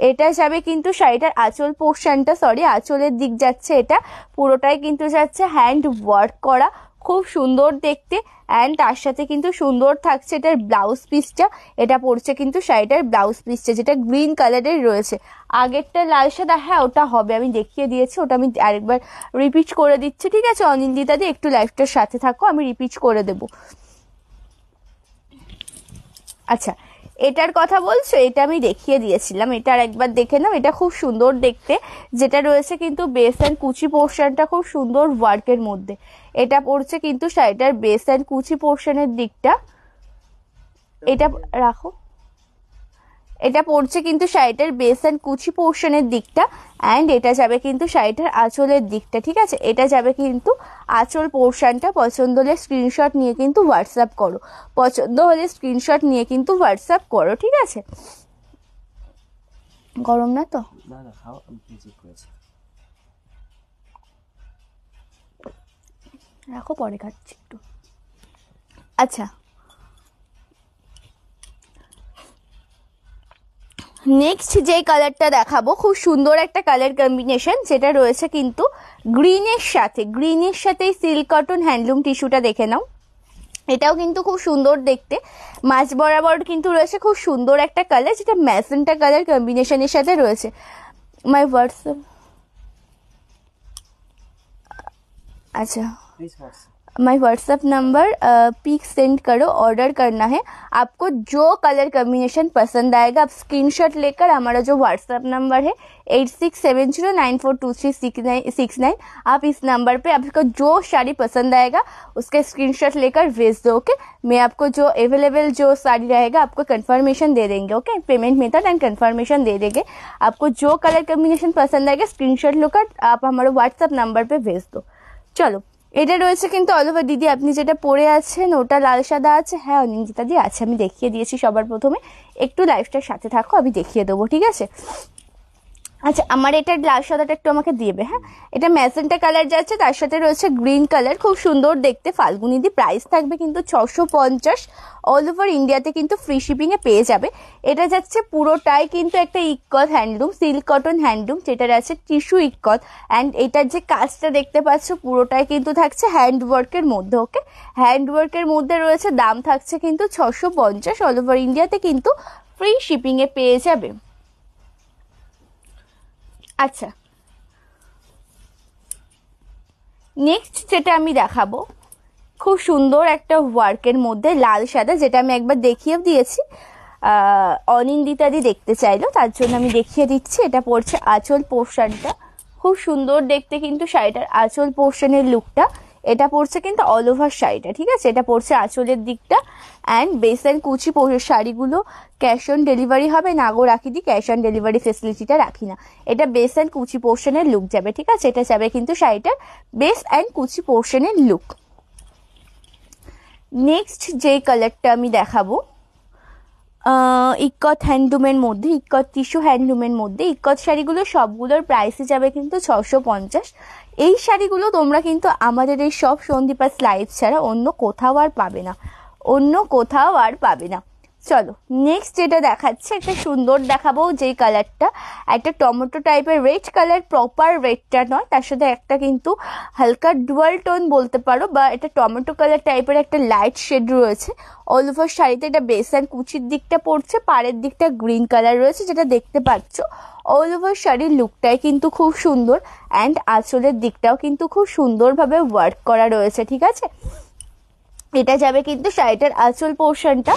এটা যাবে কিন্তু শাড়িটার আঁচল পোর্শনটা, সরি আঁচলের দিক যাচ্ছে, এটা পুরোটাই কিন্তু যাচ্ছে হ্যান্ড ওয়ার্ক করা, খুব সুন্দর দেখতে। অ্যান্ড তার সাথে কিন্তু সুন্দর থাকছে এটার ব্লাউজ পিসটা, এটা পড়ছে কিন্তু শাড়িটার ব্লাউজ পিসটা, যেটা গ্রিন কালারের রয়েছে। আগেরটা লাল সাদা, হ্যাঁ ওটা হবে, আমি দেখিয়ে দিয়েছি, ওটা আমি আরেকবার রিপিট করে দিচ্ছি, ঠিক আছে অনিন্দিতা দি, একটু লাইফটার সাথে থাকো, আমি রিপিট করে দেবো। আচ্ছা এটার কথা বলছো, এটা আমি দেখিয়ে দিয়েছিলাম, এটা আর একবার দেখে নাও, এটা খুব সুন্দর দেখতে, যেটা রয়েছে কিন্তু বেস অ্যান্ড কুচি পোর্শনটা খুব সুন্দর ওয়ার্কের মধ্যে। এটা পড়ছে কিন্তু শাড়িটার বেস অ্যান্ড কুচি পোর্শনের দিকটা, এটা রাখো, এটা পড়ছে কিন্তু শাড়িটার বেস অ্যান্ড কুচি পোর্শনের দিকটা, অ্যান্ড এটা যাবে কিন্তু শাড়িটার আঁচলের দিকটা, ঠিক আছে, এটা যাবে কিন্তু আঁচল পোর্শনটা। পছন্দ হলে স্ক্রিনশট নিয়ে কিন্তু হোয়াটসঅ্যাপ করো, পছন্দ হলে স্ক্রিনশট নিয়ে কিন্তু হোয়াটসঅ্যাপ করো, ঠিক আছে। গরম না তো, রাখো পরে খাচ্ছি একটু। আচ্ছা নেক্সট যে কালারটা দেখাবো খুব সুন্দর একটা কালার কম্বিনেশন, যেটা রয়েছে কিন্তু গ্রিনের সাথে, গ্রিনের সাথে সিল্ক কটন হ্যান্ডলুম টিস্যুটা দেখে নাও, এটাও কিন্তু খুব সুন্দর দেখতে, মাঝ বরাবর কিন্তু রয়েছে খুব সুন্দর একটা কালার, যেটা ম্যাজেন্টা কালার কম্বিনেশনের সাথে রয়েছে। মাই হোয়াটসঅ্যাপ, अच्छा my WhatsApp number pic send करो, ऑर्डर करना है आपको, जो कलर कम्बिनेशन पसंद आएगा आप स्क्रीनशॉट लेकर, हमारा जो व्हाट्सएप नंबर है 8670942369, आप इस नंबर पे आपको जो साड़ी पसंद आएगा उसका स्क्रीनशॉट लेकर भेज दो, ओके। मैं आपको जो अवेलेबल जो साड़ी रहेगा आपको कंफर्मेशन दे देंगे, okay, payment method and confirmation दे देंगे। आपको जो कलर कम्बिनेशन पसंद आएगा स्क्रीनशॉट लेकर आप हमारे व्हाट्सएप नंबर पे भेज दो। चलो এটা রয়েছে কিন্তু অল ওভার। দিদি আপনি যেটা পরে আছেন ওটা লাল সাদা আছে? হ্যাঁ অনিন্দিতা দি আছে, আমি দেখিয়ে দিয়েছি সবার প্রথমে। একটু লাইফটার সাথে থাকো, আমি দেখিয়ে দেবো, ঠিক আছে? আচ্ছা, আমার এটা লাল সাদাটা একটু আমাকে দিবে। হ্যাঁ, এটা ম্যাজেন্টা কালার যাচ্ছে, তার সাথে রয়েছে গ্রিন কালার, খুব সুন্দর দেখতে। ফাল্গুনি দি প্রাইস থাকবে কিন্তু 650। অল ওভার ইন্ডিয়াতে কিন্তু ফ্রি শিপিং এ পেয়ে যাবে। এটা যাচ্ছে পুরোটাই কিন্তু একটা ইকত হ্যান্ডলুম, সিল্ক কটন হ্যান্ডলুম, যেটা আছে টিস্যু ইকত। অ্যান্ড এটার যে কাজটা দেখতে পাচ্ছ পুরোটাই কিন্তু থাকছে হ্যান্ডওয়ার্কের মধ্যে। ওকে, হ্যান্ডওয়ার্কের মধ্যে রয়েছে, দাম থাকছে কিন্তু 650। অল ওভার ইন্ডিয়াতে কিন্তু ফ্রি শিপিং এ পেয়ে যাবে। আচ্ছা, নেক্সট যেটা আমি দেখাবো, খুব সুন্দর একটা ওয়ার্কের মধ্যে লাল সাদা, যেটা আমি একবার দেখিয়ে দিয়েছি, অনিন্দিতাদি দেখতে চাইলো তার জন্য আমি দেখিয়ে দিচ্ছি। এটা পড়ছে আঁচল পোর্শনটা, খুব সুন্দর দেখতে কিন্তু শাড়িটার আঁচল পোর্শনের লুকটা। এটা পড়ছে কিন্তু অল ওভার শাড়িটা, ঠিক আছে? এটা পড়ছে আঁচলের দিকটা। অ্যান্ড বেস অ্যান্ড কুচি শাড়িগুলো ক্যাশ অন ডেলিভারি হবে না গো রাখি, ক্যাশ অন ডেলিভারি ফেসিলিটিটা রাখি না। এটা বেস অ্যান্ড কুচি পোর্শনের লুক যাবে, ঠিক আছে? এটা যাবে কিন্তু শাড়িটার বেস অ্যান্ড কুচি পোর্শনের লুক। নেক্সট যে কালারটা আমি দেখাবো, ইক্কত হ্যান্ডলুমের মধ্যে, ইক্কত টিস্যু হ্যান্ডলুমের মধ্যে ইক্কত শাড়িগুলো সবগুলোর প্রাইসে যাবে কিন্তু 650। এই শাড়িগুলো তোমরা কিন্তু আমাদের এই সব সন্দীপাস লাইভ ছাড়া অন্য কোথাও আর পাবে না, অন্য কোথাও আর পাবে না। চলো নেক্সট যেটা দেখাচ্ছে, একটা সুন্দর দেখাবো, যেই কালারটা একটা টমেটো টাইপের রেড কালার, প্রপার রেডটা নয়, তার সাথে একটা কিন্তু হালকা ডুয়াল টোন বলতে পারো, বা এটা টমেটো কালার টাইপের একটা লাইট শেড রয়েছে অল ওভার শাড়িতে। এটা বেস অ্যান্ড কুচির দিকটা পড়ছে, পাড়ের দিকটা গ্রিন কালার রয়েছে, যেটা দেখতে পাচ্ছ। অল ওভার শাড়ির লুকটাই কিন্তু খুব সুন্দর, অ্যান্ড আঁচলের দিকটাও কিন্তু খুব সুন্দরভাবে ওয়ার্ক করা রয়েছে, ঠিক আছে? এটা যাবে কিন্তু শাড়িটার আঁচল পোর্শনটা,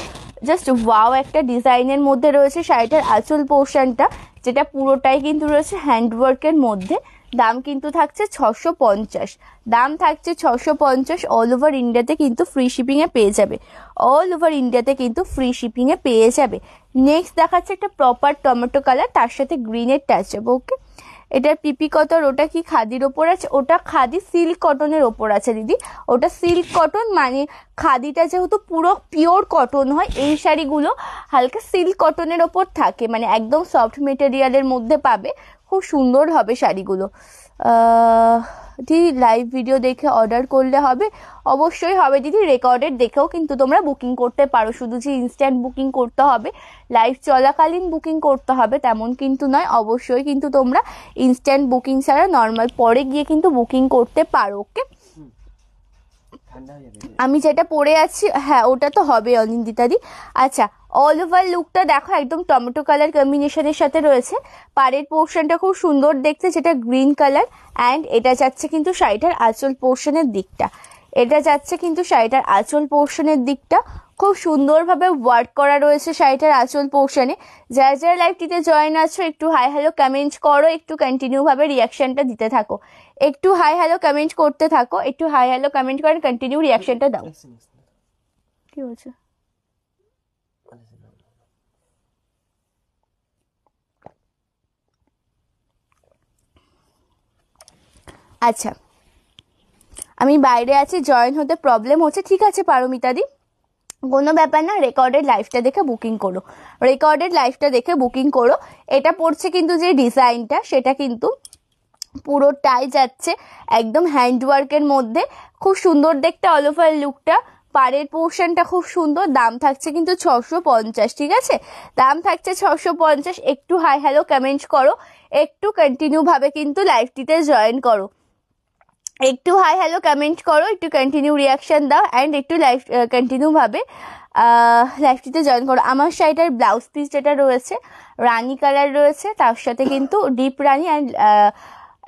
জাস্ট ওয়াও একটা ডিজাইনের মধ্যে রয়েছে শাড়িটার আঁচল পোর্শনটা, যেটা পুরোটাই কিন্তু রয়েছে হ্যান্ডওয়ার্কের মধ্যে। দাম কিন্তু থাকছে 650, দাম থাকছে 650। অল ওভার ইন্ডিয়াতে কিন্তু ফ্রি শিপিং এ পেয়ে যাবে, অল ওভার ইন্ডিয়াতে কিন্তু ফ্রি শিপিং এ পেয়ে যাবে। নেক্সট দেখাচ্ছে একটা প্রপার টমেটো কালার, তার সাথে গ্রিনের টাচ হবে। ওকে, এটার পিপি কটন, ওটা কি খাদির ওপর আছে? ওটা খাদি সিল্ক কটনের ওপর আছে দিদি, ওটা সিল্ক কটন, মানে খাদিটা যেহেতু পুরো পিওর কটন হয়, এই শাড়িগুলো হালকা সিল্ক কটনের ওপর থাকে, মানে একদম সফট মেটেরিয়ালের মধ্যে পাবে, খুব সুন্দর হবে শাড়িগুলো। দিদি লাইভ ভিডিও দেখে অর্ডার করলে হবে? অবশ্যই হবে দিদি, রেকর্ডেড দেখেও কিন্তু তোমরা বুকিং করতে পারো, শুধু যে ইনস্ট্যান্ট বুকিং করতে হবে, লাইভ চলাকালীন বুকিং করতে হবে তেমন কিন্তু নয়। অবশ্যই কিন্তু তোমরা ইনস্ট্যান্ট বুকিং ছাড়া নর্মাল পরে গিয়ে কিন্তু বুকিং করতে পারো। ওকে, আমি যেটা পরে আছি, হ্যাঁ ওটা তো হবে অনিন্দিতাদি। আচ্ছা, অল ওভার লুকটা দেখো, একদম টমেটো কালার কম্বিনেশনের সাথে রয়েছে। পাড়ের পোর্শনটা খুব সুন্দর দেখতে, যেটা গ্রিন কালার। অ্যান্ড এটা যাচ্ছে কিন্তু শাড়িটার আঁচল পোর্শনের দিকটা, এটা যাচ্ছে কিন্তু শাড়িটার আঁচল পোর্শনের দিকটা, খুব সুন্দরভাবে ওয়ার্ক করা রয়েছে শাড়িটার আঁচল পোর্শনে। যারা যারা লাইভটিতে জয়েন আছো একটু হাই হ্যালো কমেন্ট করো, একটু কন্টিনিউ ভাবে রিয়াকশনটা দিতে থাকো, একটু হাই হ্যালো কমেন্ট করতে থাকো, একটু হাই হ্যালো কমেন্ট করে কন্টিনিউ রিয়াকশনটা দাও। কি হচ্ছে? আচ্ছা, আমি বাইরে আছি, জয়েন হতে প্রবলেম হচ্ছে, ঠিক আছে পারমিতাদি, কোনো ব্যাপার না, রেকর্ডেড লাইভটা দেখে বুকিং করো, রেকর্ডেড লাইভটা দেখে বুকিং করো। এটা পড়ছে কিন্তু যে ডিজাইনটা, সেটা কিন্তু পুরোটাই যাচ্ছে একদম হ্যান্ডওয়ার্কের মধ্যে, খুব সুন্দর দেখতে অল ওভার লুকটা। পাড়ের পোর্শনটা খুব সুন্দর, দাম থাকছে কিন্তু 650, ঠিক আছে? দাম থাকছে 650। একটু হাই হ্যালো কমেন্ট করো, একটু কন্টিনিউ ভাবে কিন্তু লাইভটিতে জয়েন করো, একটু হাই হ্যালো কমেন্ট করো, একটু কন্টিনিউ রিয়াকশন দাও, অ্যান্ড একটু লাইভ কন্টিনিউ ভাবে লাইভটিতে জয়েন করো। আমার শাড়িটার ব্লাউজ পিস যেটা রয়েছে রানি কালার রয়েছে, তার সাথে কিন্তু ডিপ রানি অ্যান্ড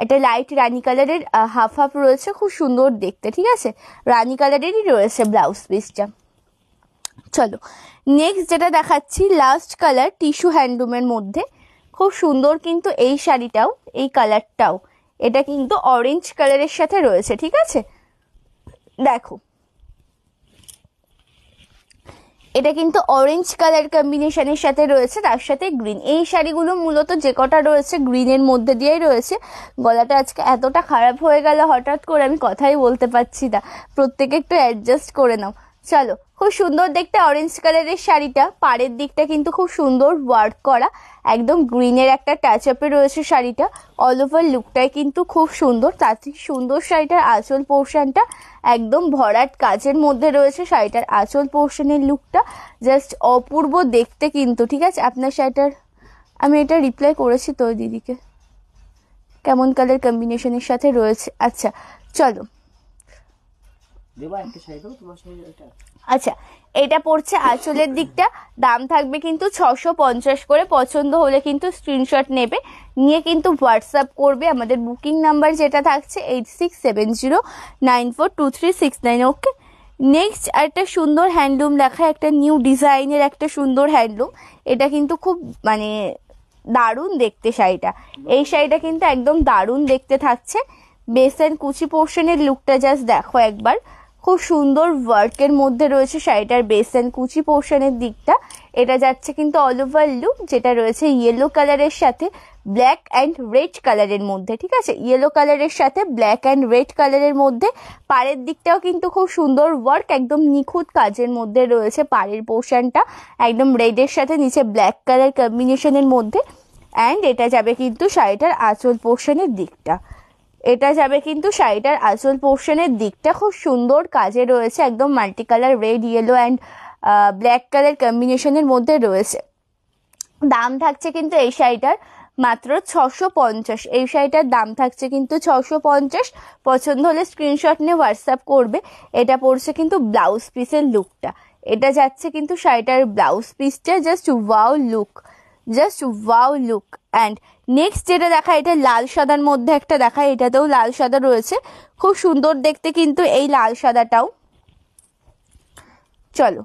একটা লাইট রানি কালারের হাফ হাফ রয়েছে, খুব সুন্দর দেখতে, ঠিক আছে? রানি কালারেরই রয়েছে ব্লাউজ পিসটা। চলো নেক্সট যেটা দেখাচ্ছি, লাস্ট কালার টিস্যু হ্যান্ডলুমের মধ্যে, খুব সুন্দর কিন্তু এই শাড়িটাও, এই কালারটাও, এটা কিন্তু অরেঞ্জ কালারের সাথে রয়েছে, ঠিক আছে? দেখো এটা কিন্তু অরেঞ্জ কালার কম্বিনেশনের সাথে রয়েছে, তার সাথে গ্রিন। এই শাড়িগুলো মূলত যে কটা রয়েছে গ্রিনের মধ্যে দিয়েই রয়েছে। গলাটা আজকে এতটা খারাপ হয়ে গেল হঠাৎ করে, আমি কথাই বলতে পারছি না, প্রত্যেকে একটু অ্যাডজাস্ট করে নাও। চলো, খুব সুন্দর দেখতে অরেঞ্জ কালারের শাড়িটা, পাড়ের দিকটা কিন্তু খুব সুন্দর ওয়ার্ক করা, একদম গ্রিনের একটা টাচ আপে রয়েছে শাড়িটা। অল ওভার লুকটাই কিন্তু খুব সুন্দর, তার থেকে সুন্দর শাড়িটার আঁচল পোর্শনটা একদম ভরাট কাজের মধ্যে রয়েছে। শাড়িটার আঁচল পোর্শনের লুকটা জাস্ট অপূর্ব দেখতে কিন্তু, ঠিক আছে। আপনার শাড়িটার আমি এটা রিপ্লাই করেছি তো দিদিকে, কেমন কালার কম্বিনেশনের সাথে রয়েছে। আচ্ছা চলো, আচ্ছা এটা পড়ছে আঁচলের দিকটা, দাম থাকবে কিন্তু 650 করে। পছন্দ হলে কিন্তু স্ক্রিনশট নেবে, নিয়ে কিন্তু হোয়াটসঅ্যাপ করবে। আমাদের বুকিং নাম্বার যেটা থাকছে 8670942369। ওকে, নেক্সট একটা সুন্দর হ্যান্ডলুম দেখায়, একটা নিউ ডিজাইনের একটা সুন্দর হ্যান্ডলুম। এটা কিন্তু খুব মানে দারুণ দেখতে শাড়িটা, এই শাড়িটা কিন্তু একদম দারুণ দেখতে থাকছে। বেস অ্যান্ড কুচি পোর্শনের লুকটা জাস্ট দেখো একবার, খুব সুন্দর ওয়ার্কের মধ্যে রয়েছে শাড়িটার বেস অ্যান্ড কুচি পোর্শনের দিকটা। এটা যাচ্ছে কিন্তু অল ওভার লুক, যেটা রয়েছে ইয়েলো কালারের সাথে ব্ল্যাক অ্যান্ড রেড কালারের মধ্যে, ঠিক আছে। ইয়েলো কালারের সাথে ব্ল্যাক অ্যান্ড রেড কালারের মধ্যে। পাড়ের দিকটাও কিন্তু খুব সুন্দর ওয়ার্ক, একদম নিখুঁত কাজের মধ্যে রয়েছে পাড়ের পোর্শনটা, একদম রেডের সাথে নিচে ব্ল্যাক কালার কম্বিনেশনের মধ্যে। অ্যান্ড এটা যাবে কিন্তু শাড়িটার আঁচল পোর্শনের দিকটা, এটা যাবে কিন্তু শাড়িটার আঁচল পোর্শনের দিকটা খুব সুন্দর কাজে রয়েছে, একদম multi colour red yellow and black colour কম্বিনেশনের মধ্যে রয়েছে। দাম থাকছে কিন্তু এই শাড়িটার মাত্র 650। এই শাড়িটার দাম থাকছে কিন্তু 650। পছন্দ হলে স্ক্রিনশট নিয়ে হোয়াটসঅ্যাপ করবে। এটা পড়ছে কিন্তু ব্লাউজ পিসের লুকটা, এটা যাচ্ছে কিন্তু শাড়িটার ব্লাউজ পিসটা, just wow look, just wow look. And next যেটা দেখা, এটা লাল সাদার মধ্যে একটা দেখা, এটাতেও লাল সাদা রয়েছে, খুব সুন্দর দেখতে কিন্তু এই লাল সাদাটাও। চলো,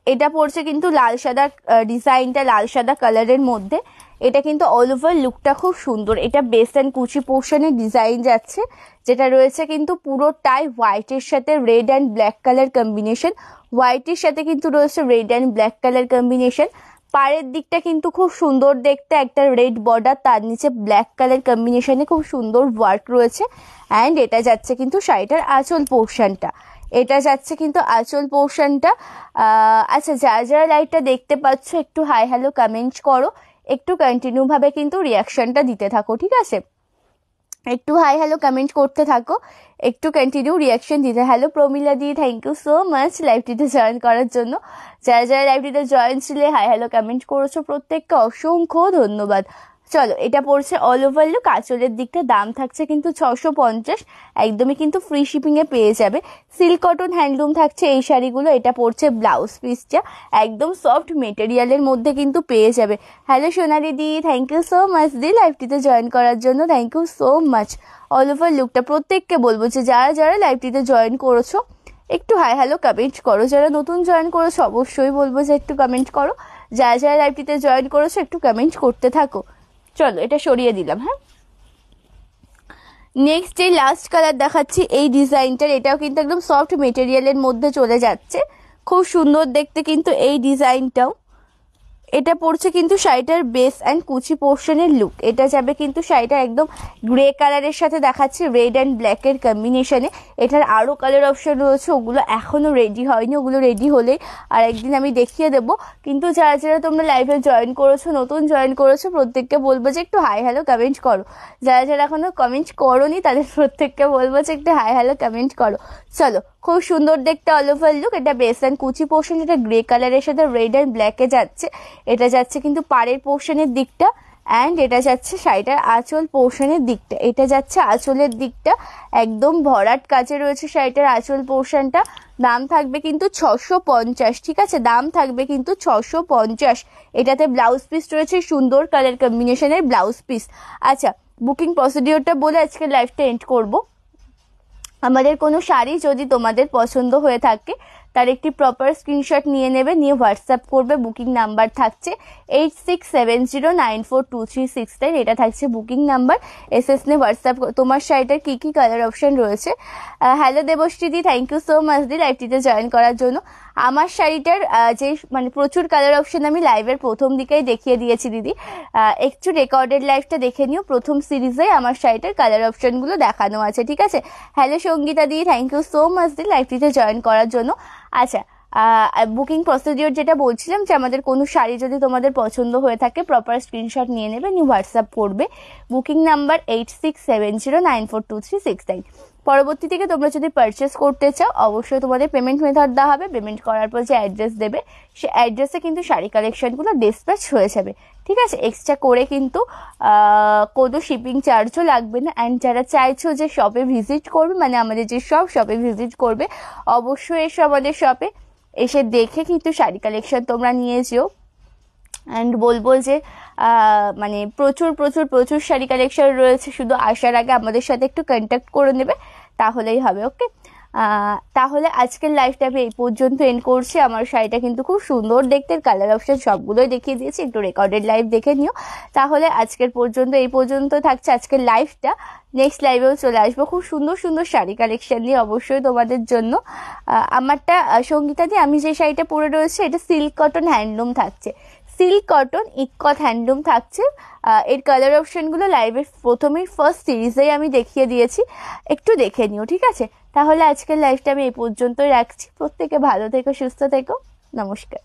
এটা পড়ছে কিন্তু লাল সাদা ডিজাইনটা, লাল সাদা কালারের মধ্যে। এটা কিন্তু অল ওভার লুকটা খুব সুন্দর। এটা বেস অ্যান্ড কুচি পোর্শনের ডিজাইন যাচ্ছে, যেটা রয়েছে কিন্তু পুরোটাই হোয়াইটের সাথে red and black colour combination. হোয়াইটের সাথে কিন্তু রয়েছে red and black colour combination. পাড়ের দিকটা কিন্তু খুব সুন্দর দেখতে, একটা রেড বর্ডার, তার নিচে ব্ল্যাক কালার কম্বিনেশনে খুব সুন্দর ওয়ার্ক রয়েছে। অ্যান্ড এটা যাচ্ছে কিন্তু শাড়িটার আঁচল পোর্শনটা, এটা যাচ্ছে কিন্তু আঁচল পোর্শনটা। আচ্ছা, যারা যারা লাইভটা দেখতে পাচ্ছ একটু হাই হ্যালো কমেন্ট করো, একটু কন্টিনিউ ভাবে কিন্তু রিয়াকশনটা দিতে থাকো, ঠিক আছে। একটু হাই হ্যালো কমেন্ট করতে থাকো, একটু কন্টিনিউ রিয়াকশন দিতে। Hello Promila di, thank you so much লাইভটিতে জয়েন করার জন্য। যারা যারা লাইভটিতে জয়েন ছিলে হাই হ্যালো কমেন্ট করেছো, প্রত্যেককে অসংখ্য ধন্যবাদ। চলো, এটা পড়ছে অল ওভার লুক, আঁচলের দিকটা, দাম থাকছে কিন্তু 650, একদমই কিন্তু ফ্রি শিপিং এ পেয়ে যাবে। সিল্ক কটন হ্যান্ডলুম থাকছে এই শাড়িগুলো। এটা পড়ছে ব্লাউজ পিসটা, একদম সফট মেটেরিয়ালের মধ্যে কিন্তু পেয়ে যাবে। Hello Sonali di, thank you so much দি লাইভটিতে জয়েন করার জন্য, thank you so much. All over লুকটা প্রত্যেককে বলবো যে যারা যারা লাইভটিতে জয়েন করেছো একটু হাই হ্যালো কমেন্ট করো। যারা নতুন জয়েন করেছো অবশ্যই বলবো যে একটু কমেন্ট করো। যারা যারা লাইভটিতে জয়েন করেছো একটু কমেন্ট করতে থাকো। চলো, এটা সরিয়ে দিলাম। হ্যাঁ, নেক্সট এই লাস্ট কালার দেখাচ্ছি এই ডিজাইনটার, এটাও কিন্তু একদম সফট মেটেরিয়ালের মধ্যে চলে যাচ্ছে, খুব সুন্দর দেখতে কিন্তু এই ডিজাইনটাও। এটা পড়ছে কিন্তু শাড়িটার বেস অ্যান্ড কুচি পোর্শনের লুক। এটা যাবে কিন্তু শাড়িটা একদম গ্রে কালারের সাথে দেখাচ্ছে রেড অ্যান্ড ব্ল্যাকের কম্বিনেশনে। এটার আরও কালার অপশন রয়েছে, ওগুলো এখনও রেডি হয়নি, ওগুলো রেডি হলেই আর একদিন আমি দেখিয়ে দেবো। কিন্তু যারা যারা তোমরা লাইভে জয়েন করেছো, নতুন জয়েন করেছো, প্রত্যেককে বলবো যে একটু হাই হ্যালো কমেন্ট করো। যারা যারা এখনো কমেন্ট করোনি তাদের প্রত্যেককে বলবো যে একটু হাই হ্যালো কমেন্ট করো। চলো, খুব সুন্দর দেখতে অল ওভার লুক। এটা বেস অ্যান্ড কুচি পোর্শন, এটা গ্রে কালারের সাথে রেড অ্যান্ড ব্ল্যাকে যাচ্ছে। এটা যাচ্ছে কিন্তু পাড়ের পোর্শনের দিকটা, অ্যান্ড এটা যাচ্ছে শাড়িটার আঁচল পোর্শনের দিকটা, এটা যাচ্ছে আঁচলের দিকটা, একদম ভরাট কাজে রয়েছে শাড়িটার আঁচল পোর্শনটা। দাম থাকবে কিন্তু 650, ঠিক আছে, দাম থাকবে কিন্তু 650। এটাতে ব্লাউজ পিস রয়েছে সুন্দর কালার কম্বিনেশনের ব্লাউজ পিস। আচ্ছা, বুকিং প্রসিডিওরটা বলে আজকে লাইভটা এন্ড করবো। আমাদের কোনো শাড়ি যদি তোমাদের পছন্দ হয়ে থাকে তার একটি প্রপার স্ক্রিনশট নিয়ে নেবে, নিয়ে হোয়াটসঅ্যাপ করবে। বুকিং নাম্বার থাকছে 8670942369, এটা থাকছে বুকিং নাম্বার। এসএস নে হোয়াটসঅ্যাপ। তোমার শাড়িটার কি কি কালার অপশন রয়েছে? হ্যালো দেবশ্রীদি, থ্যাংক ইউ সো মাচ দি লাইভটিতে জয়েন করার জন্য। আমার শাড়িটার যে মানে প্রচুর কালার অপশন আমি লাইভের প্রথম দিকেই দেখিয়ে দিয়েছি দিদি, একটু রেকর্ডেড লাইভটা দেখে নিও। প্রথম সিরিজে আমার শাড়িটার কালার অপশনগুলো দেখানো আছে, ঠিক আছে? Hello Sangeeta di, thank you so much দি লাইভটিতে জয়েন করার জন্য। আচ্ছা, বুকিং প্রসিডিওর যেটা বলছিলাম, যে আমাদের কোনো শাড়ি যদি তোমাদের পছন্দ হয়ে থাকে প্রপার স্ক্রিনশট নিয়ে নেবে, নিয়ে হোয়াটসঅ্যাপ করবে। Booking number 8670942369। পরবর্তী থেকে তোমরা যদি পারচেস করতে চাও অবশ্যই তোমাদের পেমেন্ট মেথড দেওয়া হবে। পেমেন্ট করার পর যে অ্যাড্রেস দেবে সে অ্যাড্রেসে কিন্তু শাড়ি কালেকশনগুলো ডিসপ্যাচ হয়ে যাবে, ঠিক আছে? এক্সট্রা করে কিন্তু কোনো শিপিং চার্জও লাগবে না। অ্যান্ড যারা চাইছো যে শপে ভিজিট করবে, মানে আমাদের যে শপে ভিজিট করবে, অবশ্যই এসো আমাদের শপে, এসে দেখে কিন্তু শাড়ি কালেকশন তোমরা নিয়ে যেও। অ্যান্ড বলবো যে মানে প্রচুর প্রচুর প্রচুর শাড়ি কালেকশন রয়েছে, শুধু আসার আগে আমাদের সাথে একটু কন্ট্যাক্ট করে নেবে, তাহলেই হবে। ওকে, তাহলে আজকের লাইভটা আমি এই পর্যন্ত এন্ড করছি। আমার শাড়িটা কিন্তু খুব সুন্দর দেখতে, কালার অপশন সবগুলোই দেখিয়ে দিয়েছি, একটু রেকর্ডেড লাইভ দেখে নিও। তাহলে আজকের পর্যন্ত এই পর্যন্ত থাকছে আজকের লাইভটা। নেক্সট লাইভেও চলে আসবো খুব সুন্দর সুন্দর শাড়ি কালেকশন নিয়ে অবশ্যই তোমাদের জন্য। আমারটা সঙ্গীতা দি, আমি যে শাড়িটা পরে রয়েছে এটা সিল্ক কটন হ্যান্ডলুম থাকছে, সিল্ক কটন ইকত হ্যান্ডলুম থাকছে। এর কালার অপশনগুলো লাইভের প্রথমেই ফার্স্ট সিরিজেই আমি দেখিয়ে দিয়েছি, একটু দেখে নিও, ঠিক আছে? তাহলে আজকের লাইভটা আমি এই পর্যন্তই রাখছি। প্রত্যেকে ভালো থেকো, সুস্থ থেকো, নমস্কার।